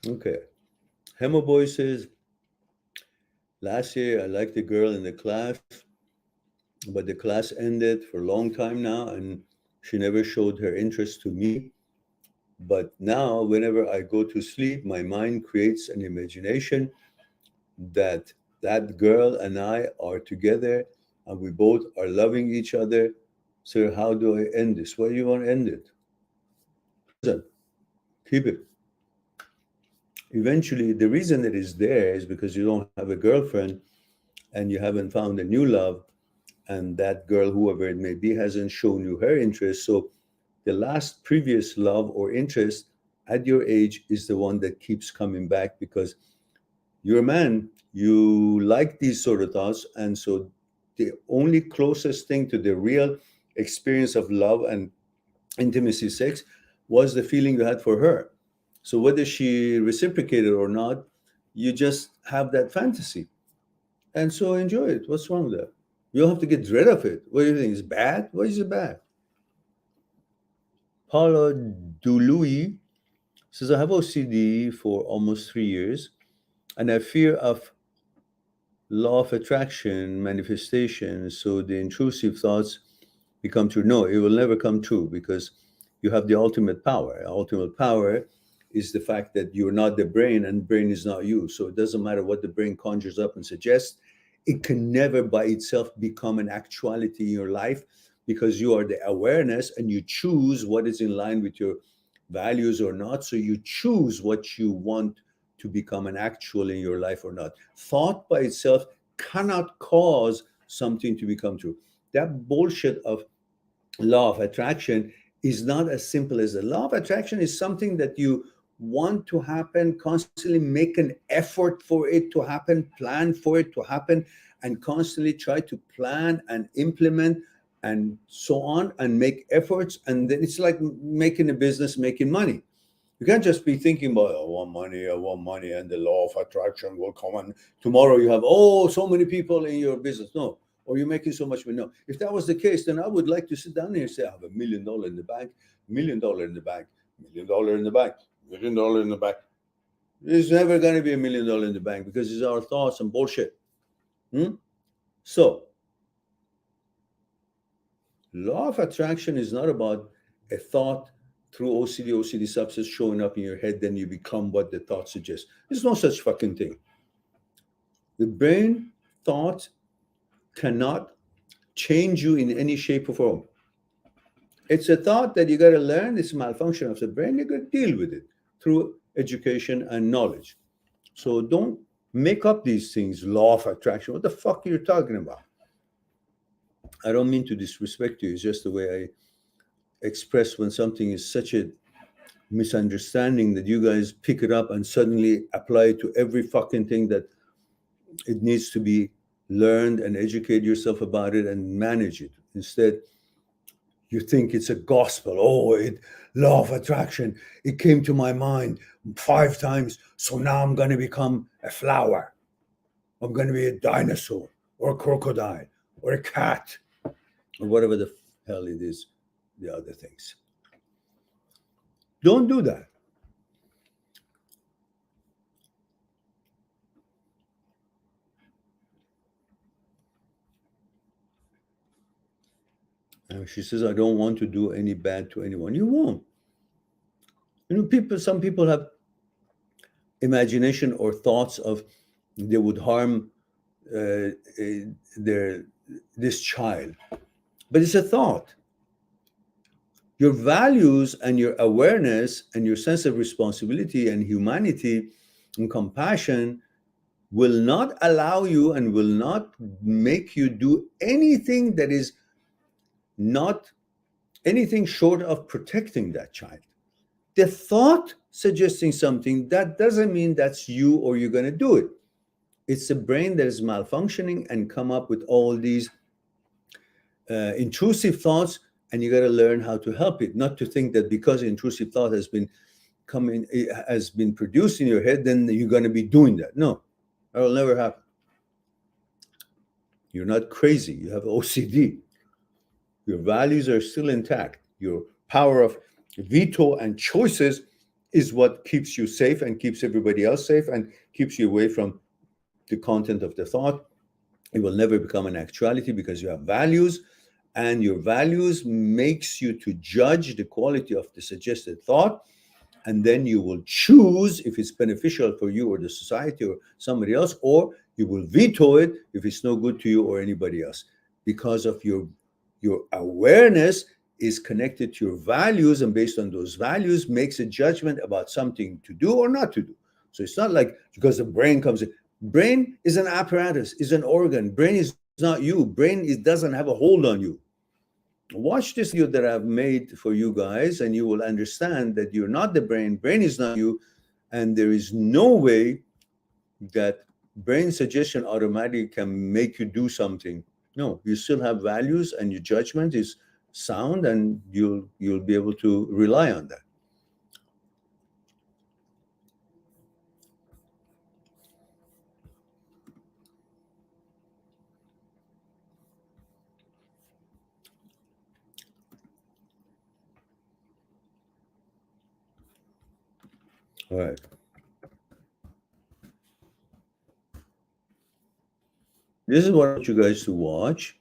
Okay. Hemo Boy says, last year I liked the girl in the class, but the class ended for a long time now and she never showed her interest to me. But now whenever I go to sleep, my mind creates an imagination that that girl and I are together and we both are loving each other. So how do I end this? Why do you want to end it? Keep it. Eventually, the reason it is there is because you don't have a girlfriend and you haven't found a new love, and that girl, whoever it may be, hasn't shown you her interest. So the last previous love or interest at your age is the one that keeps coming back because you're a man, you like these sort of thoughts. And so the only closest thing to the real experience of love and intimacy, sex, was the feeling you had for her. So whether she reciprocated or not, you just have that fantasy. And so enjoy it. What's wrong with that? You don't have to get rid of it. What do you think? Is bad? Why is it bad? Paula Dului says, I have OCD for almost 3 years, and I fear of law of attraction manifestation. So the intrusive thoughts become true. No, it will never come true because you have the ultimate power. Ultimate power is the fact that you're not the brain and brain is not you. So it doesn't matter what the brain conjures up and suggests. It can never by itself become an actuality in your life because you are the awareness and you choose what is in line with your values or not. So you choose what you want to become an actual in your life or not. Thought by itself cannot cause something to become true. That bullshit of law of attraction is not as simple as that. Law of attraction is something that you want to happen, constantly make an effort for it to happen, plan for it to happen, and constantly try to plan and implement and so on and make efforts. And then it's like making a business, making money. You can't just be thinking about, I want money, and the law of attraction will come, and tomorrow you have, so many people in your business. No. Or you're making so much money. No. If that was the case, then I would like to sit down here and say, I have $1 million in the bank, $1 million in the bank, $1 million in the bank, $1 million in the bank. There's never going to be $1 million in the bank because it's our thoughts and bullshit. So, law of attraction is not about a thought through OCD substance showing up in your head, then you become what the thought suggests. There's no such fucking thing. The brain thought cannot change you in any shape or form. It's a thought that you got to learn. It's a malfunction of the brain. You got to deal with it through education and knowledge. So don't make up these things, law of attraction. What the fuck are you talking about? I don't mean to disrespect you. It's just the way I express when something is such a misunderstanding that you guys pick it up and suddenly apply it to every fucking thing that it needs to be learn and educate yourself about it and manage it. Instead, you think it's a gospel. Law of attraction. It came to my mind 5 times. So now I'm going to become a flower. I'm going to be a dinosaur or a crocodile or a cat or whatever the hell it is, the other things. Don't do that. And she says, I don't want to do any bad to anyone. You won't. Some people have imagination or thoughts of they would harm this child. But it's a thought. Your values and your awareness and your sense of responsibility and humanity and compassion will not allow you and will not make you do anything that is not anything short of protecting that child. The thought suggesting something, that doesn't mean that's you or you're going to do it. It's the brain that is malfunctioning and come up with all these intrusive thoughts, and you got to learn how to help it. Not to think that because intrusive thought has been produced in your head, then you're going to be doing that. No, that will never happen. You're not crazy. You have OCD. Your values are still intact. Your power of veto and choices is what keeps you safe and keeps everybody else safe and keeps you away from the content of the thought. It will never become an actuality because you have values, and your values makes you to judge the quality of the suggested thought, and then you will choose if it's beneficial for you or the society or somebody else, or you will veto it if it's no good to you or anybody else, because of your awareness is connected to your values, and based on those values makes a judgment about something to do or not to do. So it's not like because the brain comes in. Brain is an apparatus, is an organ. Brain is not you. Brain doesn't have a hold on you. Watch this video that I've made for you guys, and you will understand that you're not the brain. Brain is not you, and there is no way that brain suggestion automatically can make you do something. No, you still have values, and your judgment is sound, and you'll be able to rely on that. All right. This is what I want you guys to watch.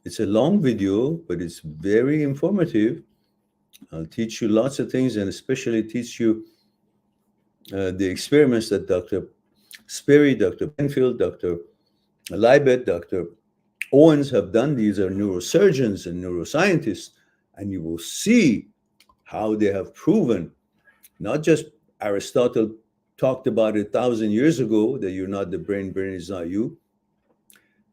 It's a long video, but it's very informative. I'll teach you lots of things, and especially teach you the experiments that Dr. Sperry, Dr. Penfield, Dr. Libet, Dr. Owens have done. These are neurosurgeons and neuroscientists, and you will see how they have proven, not just Aristotle talked about it 1,000 years ago, that you're not the brain, brain is not you.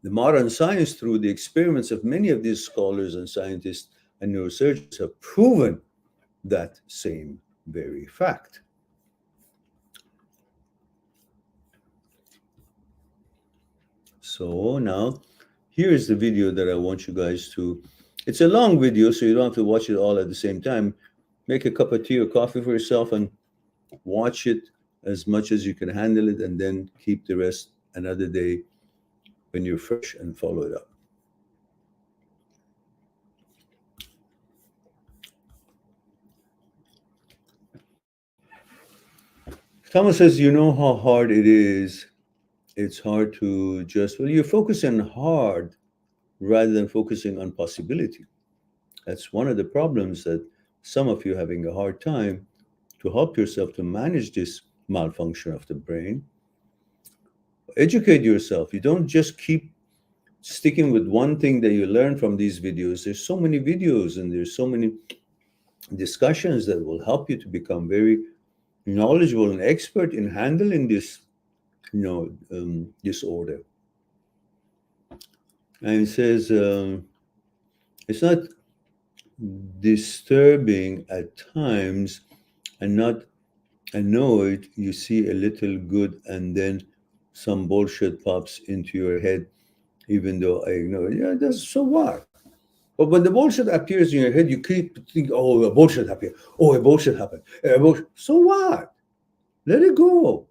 The modern science, through the experiments of many of these scholars and scientists and neurosurgeons, have proven that same very fact. So now, here's the video that I want you guys to, it's a long video, so you don't have to watch it all at the same time. Make a cup of tea or coffee for yourself and watch it as much as you can handle it, and then keep the rest another day when you're fresh and follow it up. Thomas says, you know how hard it is. It's hard to just, well, you're focusing hard rather than focusing on possibility. That's one of the problems that some of you are having a hard time to help yourself to manage this malfunction of the brain. Educate yourself. You don't just keep sticking with one thing that you learn from these videos. There's so many videos, and there's so many discussions that will help you to become very knowledgeable and expert in handling this, disorder. And it says, it's not disturbing at times and not annoyed. You see a little good and then some bullshit pops into your head even though I ignore it. Yeah, that's so what? But when the bullshit appears in your head, you keep thinking, oh, a bullshit happened. Oh, a bullshit happened. So what? Let it go.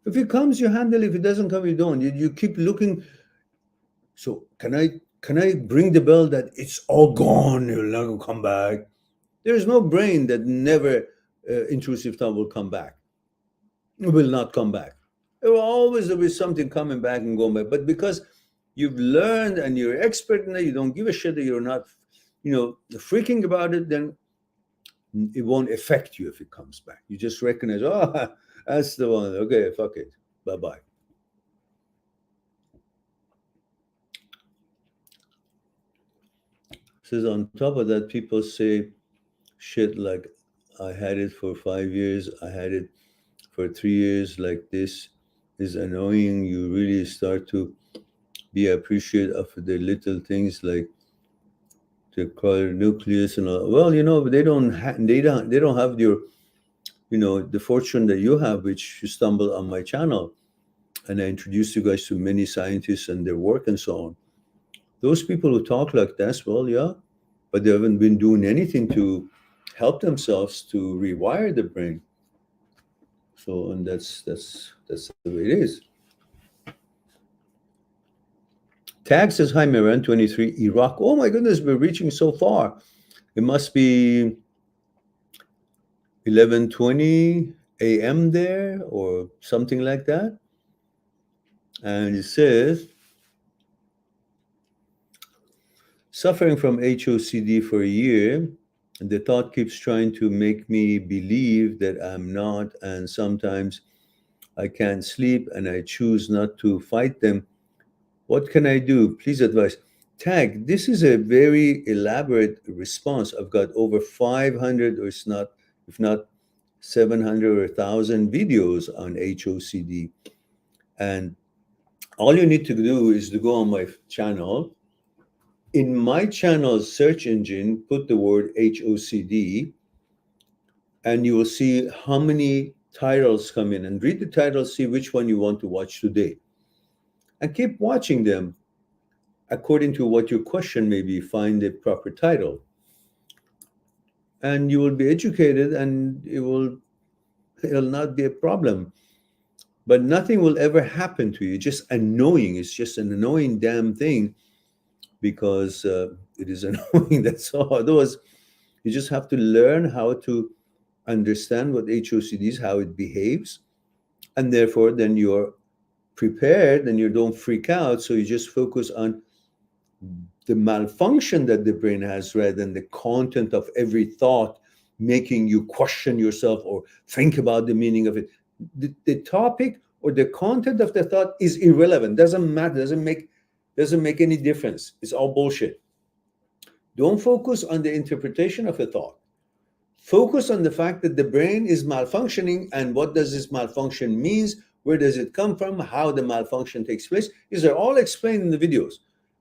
If it comes, you handle it. If it doesn't come, you don't. You keep looking. So can I bring the bell that it's all gone? It'll never come back. There is no brain that never intrusive thought will come back. It will not come back. There will always be something coming back and going back. But because you've learned and you're expert in it, you don't give a shit that you're not, freaking about it, then it won't affect you if it comes back. You just recognize, oh, that's the one. Okay, fuck it. Bye-bye. Says on top of that, people say shit like, I had it for 5 years, I had it for 3 years, like this is annoying. You really start to be appreciative of the little things like the color nucleus and all. Well, they don't have your, the fortune that you have, which you stumble on my channel, and I introduced you guys to many scientists and their work and so on. Those people who talk like that, well, yeah, but they haven't been doing anything to help themselves to rewire the brain. So, and that's the way it is. Tag says, hi, Miran, 23, Iraq. Oh my goodness, we're reaching so far. It must be 11:20 a.m. there or something like that. And it says, suffering from HOCD for a year, and the thought keeps trying to make me believe that I'm not, and sometimes I can't sleep and I choose not to fight them. What can I do? Please advise. Tag, this is a very elaborate response. I've got over 500, or if not 700 or 1,000 videos on HOCD. And all you need to do is to go on my channel. In my channel's search engine, put the word HOCD, and you will see how many titles come in. And read the titles, see which one you want to watch today. And keep watching them according to what your question may be. Find the proper title. And you will be educated, and it'll not be a problem. But nothing will ever happen to you. Just annoying. It's just an annoying damn thing, because it is annoying. That's all. Otherwise, you just have to learn how to understand what HOCD is, how it behaves, and therefore then you're prepared and you don't freak out. So you just focus on the malfunction that the brain has rather than the content of every thought making you question yourself or think about the meaning of it. The topic or the content of the thought is irrelevant. Doesn't matter. Doesn't make any difference. It's all bullshit. Don't focus on the interpretation of a thought. Focus on the fact that the brain is malfunctioning, and what does this malfunction means? Where does it come from? How the malfunction takes place? These are all explained in the videos.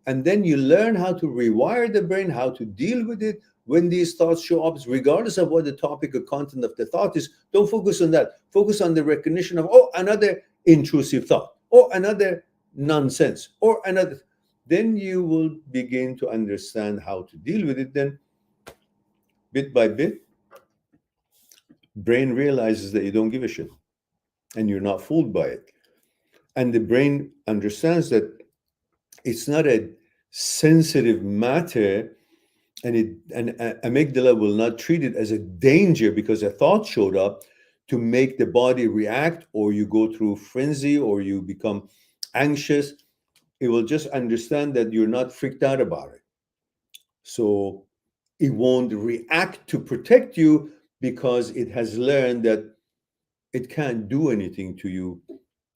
And then you learn how to rewire the brain, how to deal with it when these thoughts show up, regardless of what the topic or content of the thought is. Don't focus on that. Focus on the recognition of, oh, another intrusive thought, or another nonsense, or another. Then you will begin to understand how to deal with it. Then, bit by bit, brain realizes that you don't give a shit and you're not fooled by it. And the brain understands that it's not a sensitive matter, and amygdala will not treat it as a danger because a thought showed up to make the body react, or you go through frenzy, or you become anxious. It will just understand that you're not freaked out about it. So it won't react to protect you, because it has learned that it can't do anything to you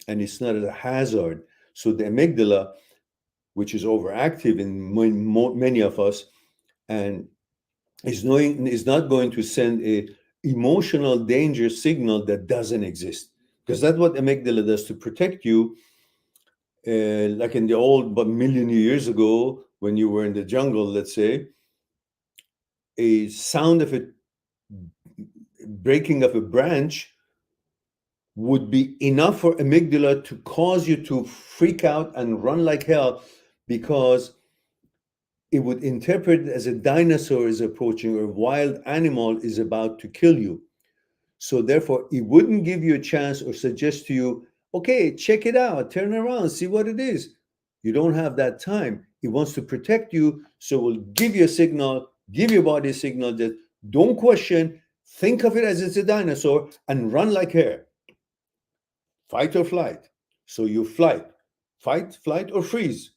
and it's not a hazard. So the amygdala, which is overactive in many of us, and is not going to send a emotional danger signal that doesn't exist, because that's what amygdala does to protect you. Like in the old, but million years ago, when you were in the jungle, let's say, a sound of a breaking of a branch would be enough for amygdala to cause you to freak out and run like hell, because it would interpret it as a dinosaur is approaching or a wild animal is about to kill you. So therefore, it wouldn't give you a chance or suggest to you, okay, check it out, turn around, see what it is. You don't have that time. It wants to protect you, so it will give you a signal, give your body a signal that don't question, think of it as it's a dinosaur and run like hell. Fight or flight. So you fight, flight, or freeze.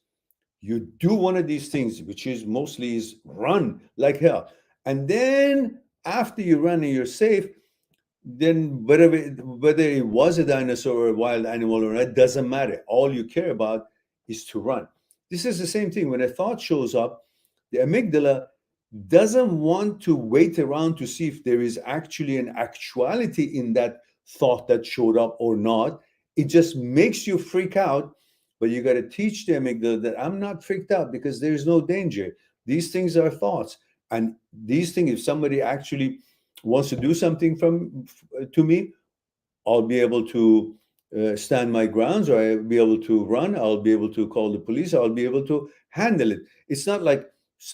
You do one of these things, which is mostly is run like hell. And then after you run and you're safe, then whether it was a dinosaur or a wild animal or not, doesn't matter. All you care about is to run. This is the same thing. When a thought shows up, the amygdala doesn't want to wait around to see if there is actually an actuality in that thought that showed up or not. It just makes you freak out. But you got to teach the amygdala that I'm not freaked out because there is no danger. These things are thoughts. And these things, if somebody actually wants to do something to me, I'll be able to stand my grounds, or I'll be able to run, I'll be able to call the police, I'll be able to handle it. It's not like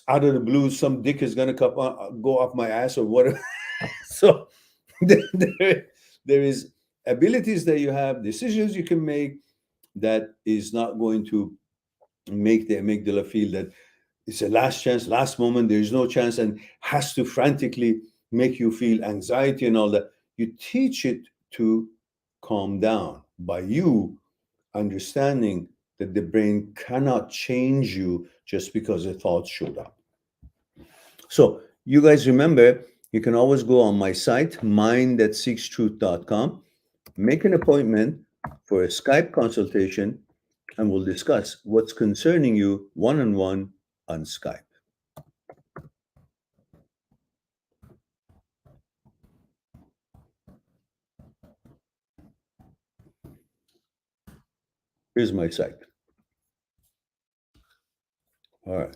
out of the blue, some dick is going to go up my ass or whatever. So there is abilities that you have, decisions you can make, that is not going to make the amygdala feel that it's a last chance, last moment, there's no chance, and has to frantically make you feel anxiety and all that. You teach it to calm down by you understanding that the brain cannot change you just because a thought showed up. So you guys remember, you can always go on my site, mind@seekstruth.com, make an appointment for a Skype consultation, and we'll discuss what's concerning you one-on-one on Skype. Here's my site. All right.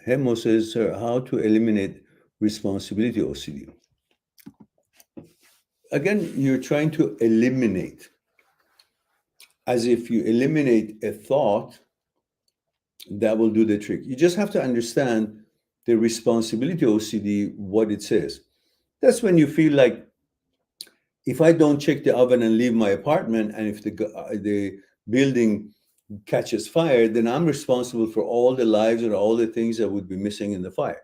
Hemo says, sir, how to eliminate responsibility OCD? Again, you're trying to eliminate. As if you eliminate a thought, that will do the trick. You just have to understand the responsibility OCD, what it says. That's when you feel like, if I don't check the oven and leave my apartment, and if the building catches fire, then I'm responsible for all the lives or all the things that would be missing in the fire.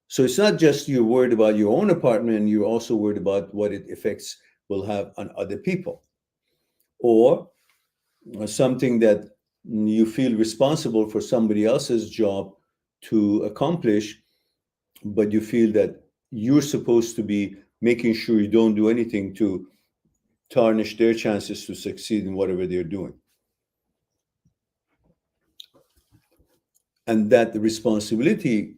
So it's not just you're worried about your own apartment, you're also worried about what it effects will have on other people. Or something that you feel responsible for somebody else's job to accomplish, but you feel that you're supposed to be making sure you don't do anything to tarnish their chances to succeed in whatever they're doing. And that the responsibility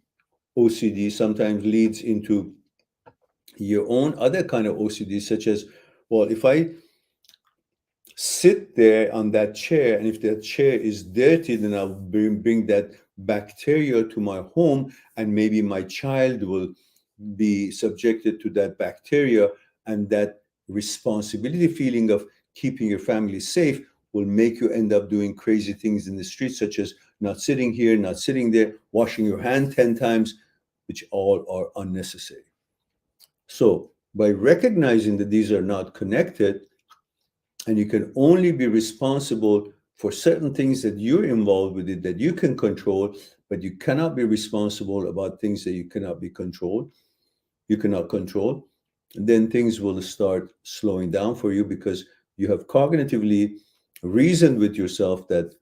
OCD sometimes leads into your own other kind of OCD, such as, well, if I sit there on that chair, and if that chair is dirty, then I'll bring that bacteria to my home, and maybe my child will be subjected to that bacteria, and that responsibility feeling of keeping your family safe will make you end up doing crazy things in the street, such as not sitting here, not sitting there, washing your hand 10 times, which all are unnecessary. So by recognizing that these are not connected, and you can only be responsible for certain things that you're involved with it, that you can control, but you cannot be responsible about things that you cannot control, then things will start slowing down for you, because you have cognitively reasoned with yourself that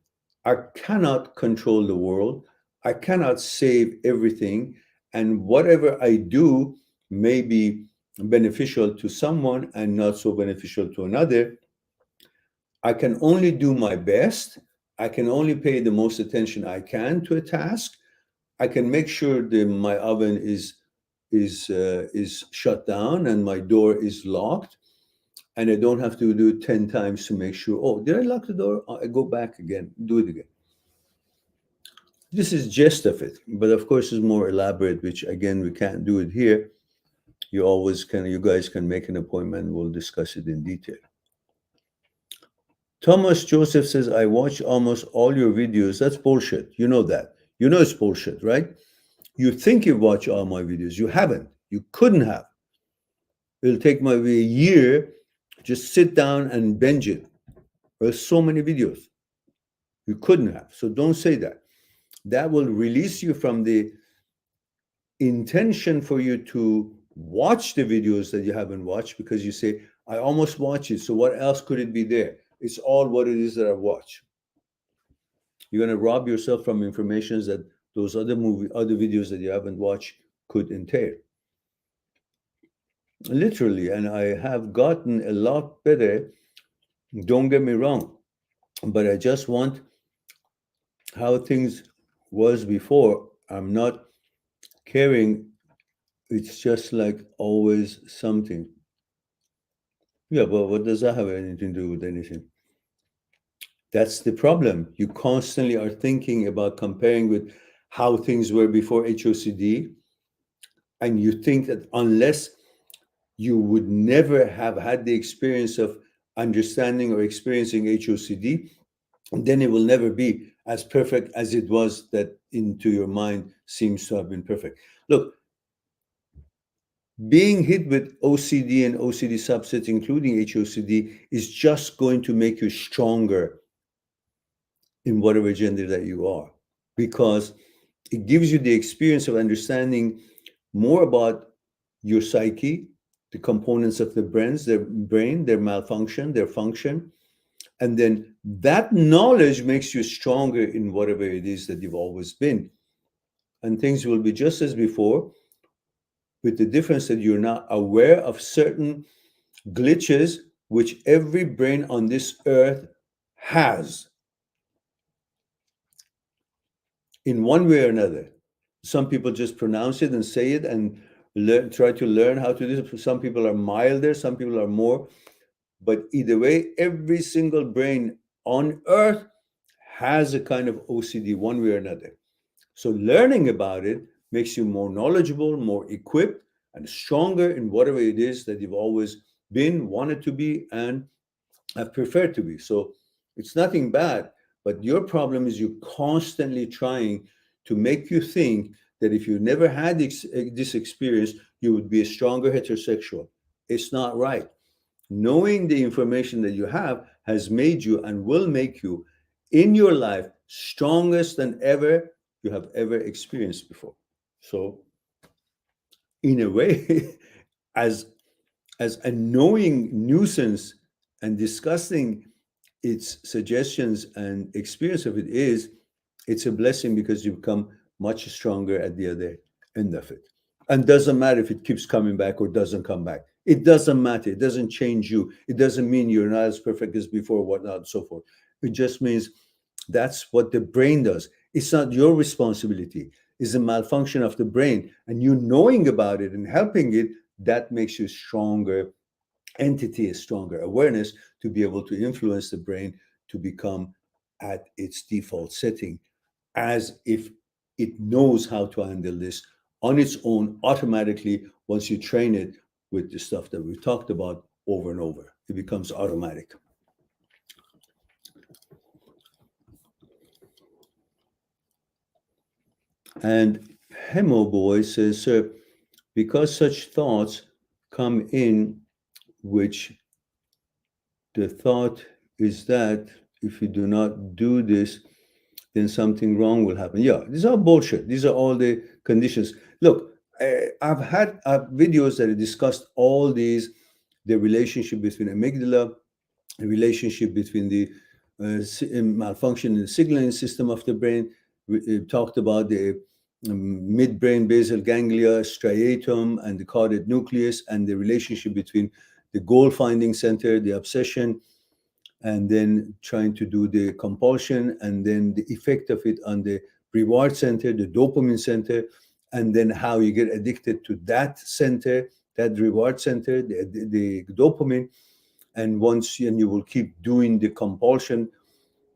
I cannot control the world, I cannot save everything, and whatever I do may be beneficial to someone and not so beneficial to another. I can only do my best. I can only pay the most attention I can to a task. I can make sure that my oven is shut down and my door is locked. and I don't have to do it 10 times to make sure, oh, did I lock the door? I go back again, do it again. This is gist of it, but of course it's more elaborate, which again, we can't do it here. You guys can make an appointment. We'll discuss it in detail. Thomas Joseph says, I watch almost all your videos. That's bullshit. You know that. You know it's bullshit, right? You think you watch all my videos. You haven't. You couldn't have. It'll take maybe a year. Just sit down and binge it. There's so many videos. You couldn't have. So don't say that. That will release you from the intention for you to watch the videos that you haven't watched, because you say, I almost watched it. So what else could it be there? It's all what it is that I watch. You're going to rob yourself from information that those other videos that you haven't watched could entail. Literally, and I have gotten a lot better. Don't get me wrong, but I just want how things was before. I'm not caring. It's just like always something. Yeah, but what does that have anything to do with anything? That's the problem. You constantly are thinking about comparing with how things were before HOCD, and you think that unless you would never have had the experience of understanding or experiencing HOCD, then it will never be as perfect as it was that into your mind seems to have been perfect. Look, being hit with OCD and OCD subsets, including HOCD, is just going to make you stronger in whatever gender that you are, because it gives you the experience of understanding more about your psyche, the components of the brain, their malfunction, their function. And then that knowledge makes you stronger in whatever it is that you've always been. And things will be just as before, with the difference that you're now aware of certain glitches which every brain on this earth has in one way or another. Some people just pronounce it and say it and try to learn how to do it. Some people are milder, some people are more. But either way, every single brain on earth has a kind of OCD one way or another. So learning about it makes you more knowledgeable, more equipped, and stronger in whatever it is that you've always been, wanted to be, and have preferred to be. So it's nothing bad, but your problem is you're constantly trying to make you think that if you never had this experience, you would be a stronger heterosexual. It's not right. Knowing the information that you have has made you and will make you in your life strongest than ever you have ever experienced before. So in a way, as a knowing nuisance and discussing its suggestions and experience of it is, it's a blessing because you become much stronger at the other end of it. And doesn't matter if it keeps coming back or doesn't come back. It doesn't matter. It doesn't change you. It doesn't mean you're not as perfect as before, whatnot, and so forth. It just means that's what the brain does. It's not your responsibility. It's a malfunction of the brain. And you knowing about it and helping it, that makes you a stronger entity, a stronger awareness to be able to influence the brain to become at its default setting, as if it knows how to handle this on its own automatically. Once you train it with the stuff that we've talked about over and over, it becomes automatic. And Hemo Boy says, sir, because such thoughts come in, which the thought is that if you do not do this, then something wrong will happen. Yeah, these are bullshit. These are all the conditions. Look, I've had videos that have discussed all these, the relationship between amygdala, the relationship between the malfunction in the signaling system of the brain. We talked about the midbrain basal ganglia, striatum, and the caudate nucleus, and the relationship between the goal-finding center, the obsession, and then trying to do the compulsion, and then the effect of it on the reward center, the dopamine center, and then how you get addicted to that center, that reward center, the dopamine, and you will keep doing the compulsion,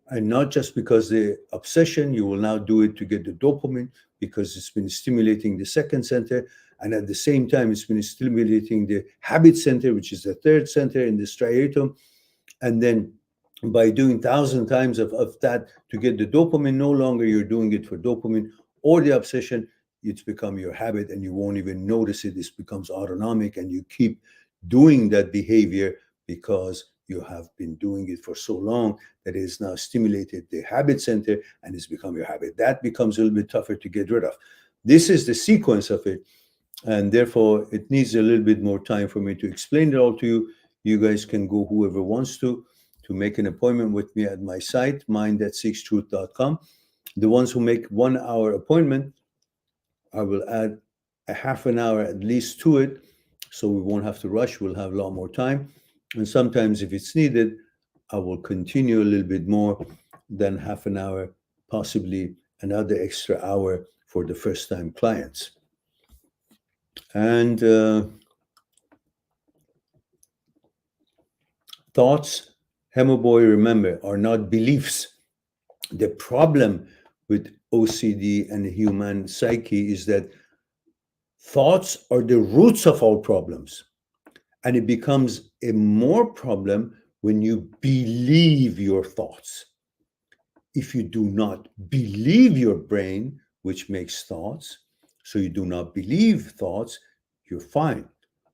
and not just because the obsession, you will now do it to get the dopamine because it's been stimulating the second center, and at the same time it's been stimulating the habit center, which is the third center in the striatum. And then by doing 1,000 times of that to get the dopamine, no longer you're doing it for dopamine or the obsession, it's become your habit and you won't even notice it. It becomes autonomic and you keep doing that behavior because you have been doing it for so long that it has now stimulated the habit center and it's become your habit. That becomes a little bit tougher to get rid of. This is the sequence of it, and therefore it needs a little bit more time for me to explain it all to you. You guys can go, whoever wants to make an appointment with me at my site, mind@seekstruth.com. The ones who make 1 hour appointment, I will add a half an hour at least to it, so we won't have to rush. We'll have a lot more time. And sometimes if it's needed, I will continue a little bit more than half an hour, possibly another extra hour for the first-time clients. And thoughts, Hemoboy, remember, are not beliefs. The problem with OCD and the human psyche is that thoughts are the roots of all problems. And it becomes a more problem when you believe your thoughts. If you do not believe your brain, which makes thoughts, so you do not believe thoughts, you're fine.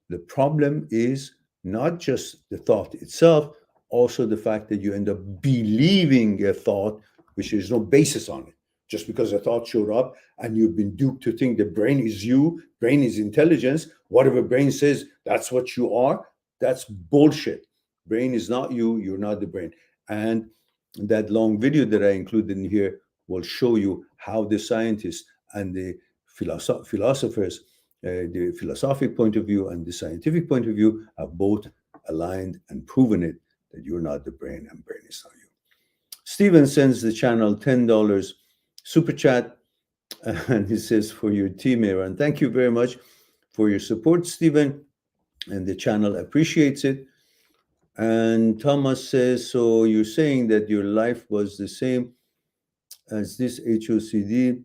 The problem is not just the thought itself, also the fact that you end up believing a thought which there's no basis on it. Just because a thought showed up and you've been duped to think the brain is you, brain is intelligence, whatever brain says, that's what you are, that's bullshit. Brain is not you, you're not the brain. And that long video that I included in here will show you how the scientists and the philosophers, the philosophic point of view and the scientific point of view have both aligned and proven it, that you're not the brain and brain is not you. Steven sends the channel $10 super chat, and he says, for your team, Aaron. Thank you very much for your support, Steven, and the channel appreciates it. And Thomas says, so you're saying that your life was the same as this HOCD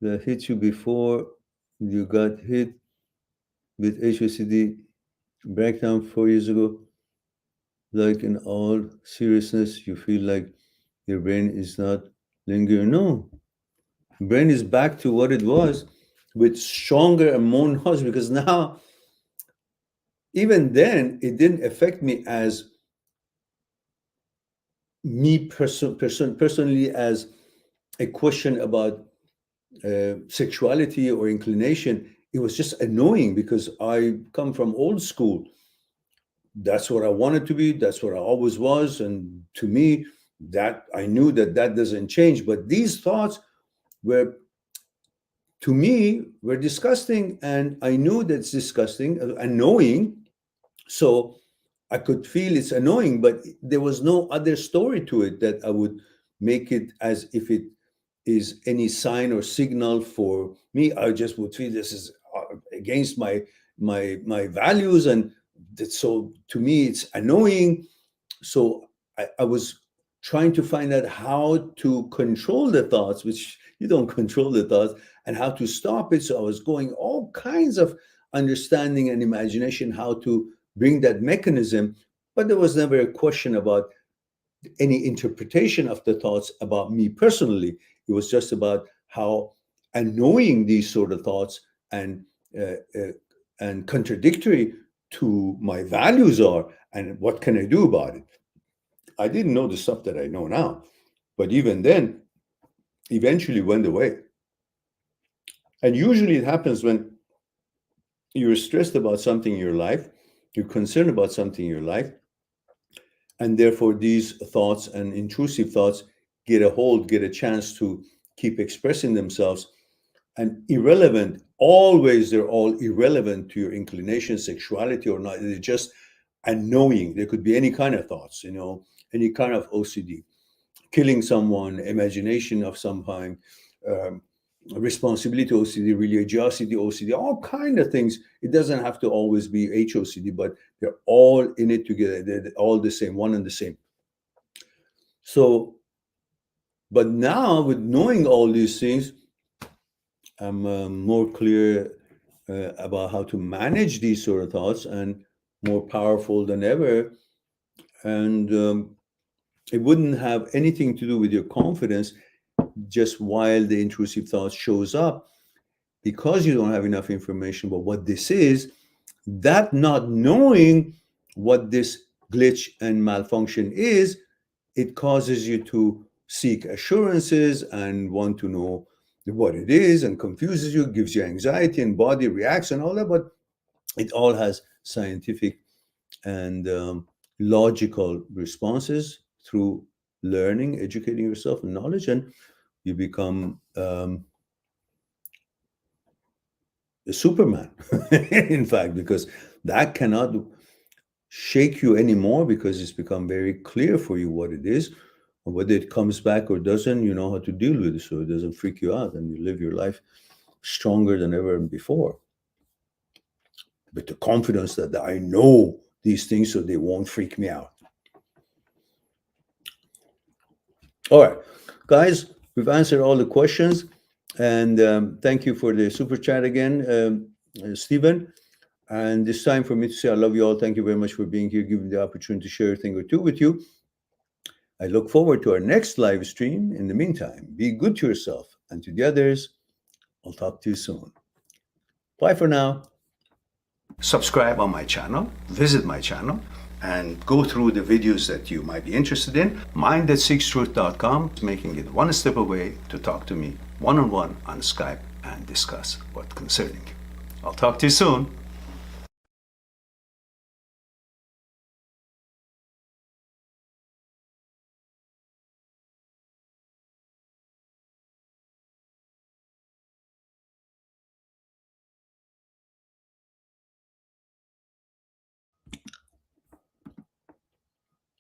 that hit you before you got hit with HOCD breakdown 4 years ago? Like, in all seriousness, you feel like your brain is not lingering? No. Brain is back to what it was with stronger and more knowledge, because now, even then, it didn't affect me as me personally as a question about sexuality or inclination. It was just annoying because I come from old school. That's what I wanted to be. That's what I always was. And to me, that I knew that doesn't change. But these thoughts were, to me, were disgusting, and I knew that's disgusting, annoying. So I could feel it's annoying, but there was no other story to it that I would make it as if it is any sign or signal for me. I just would feel this is against my values, and so to me it's annoying. So I was trying to find out how to control the thoughts, which you don't control the thoughts, and how to stop it. So I was going all kinds of understanding and imagination how to bring that mechanism, but there was never a question about any interpretation of the thoughts about me personally. It was just about how annoying these sort of thoughts and contradictory to my values are, and what can I do about it? I didn't know the stuff that I know now, but even then, eventually went away. And usually it happens when you're stressed about something in your life, you're concerned about something in your life, and therefore these thoughts and intrusive thoughts get a chance to keep expressing themselves. And irrelevant, always they're all irrelevant to your inclination, sexuality or not. They're just annoying. There could be any kind of thoughts, any kind of OCD, killing someone, imagination of some kind, responsibility OCD, religiosity OCD, all kind of things. It doesn't have to always be HOCD, but they're all in it together. They're all the same, one and the same. So, but now with knowing all these things, I'm more clear about how to manage these sort of thoughts, and more powerful than ever. And it wouldn't have anything to do with your confidence just while the intrusive thought shows up, because you don't have enough information about what this is. That not knowing what this glitch and malfunction is, it causes you to seek assurances and want to know what it is, and confuses you, gives you anxiety and body reacts and all that. But it all has scientific and logical responses through learning, educating yourself in knowledge, and you become a Superman, in fact, because that cannot shake you anymore, because it's become very clear for you what it is. And whether it comes back or doesn't, you know how to deal with it, so it doesn't freak you out, and you live your life stronger than ever before. With the confidence that I know these things, so they won't freak me out. All right, guys, we've answered all the questions. And thank you for the super chat again, Stephen. And it's time for me to say I love you all. Thank you very much for being here, giving me the opportunity to share a thing or two with you. I look forward to our next live stream. In the meantime, be good to yourself and to the others. I'll talk to you soon. Bye for now. Subscribe on my channel, visit my channel, and go through the videos that you might be interested in. Mindthatseekstruth.com is making it one step away to talk to me one-on-one on Skype and discuss what's concerning you. I'll talk to you soon.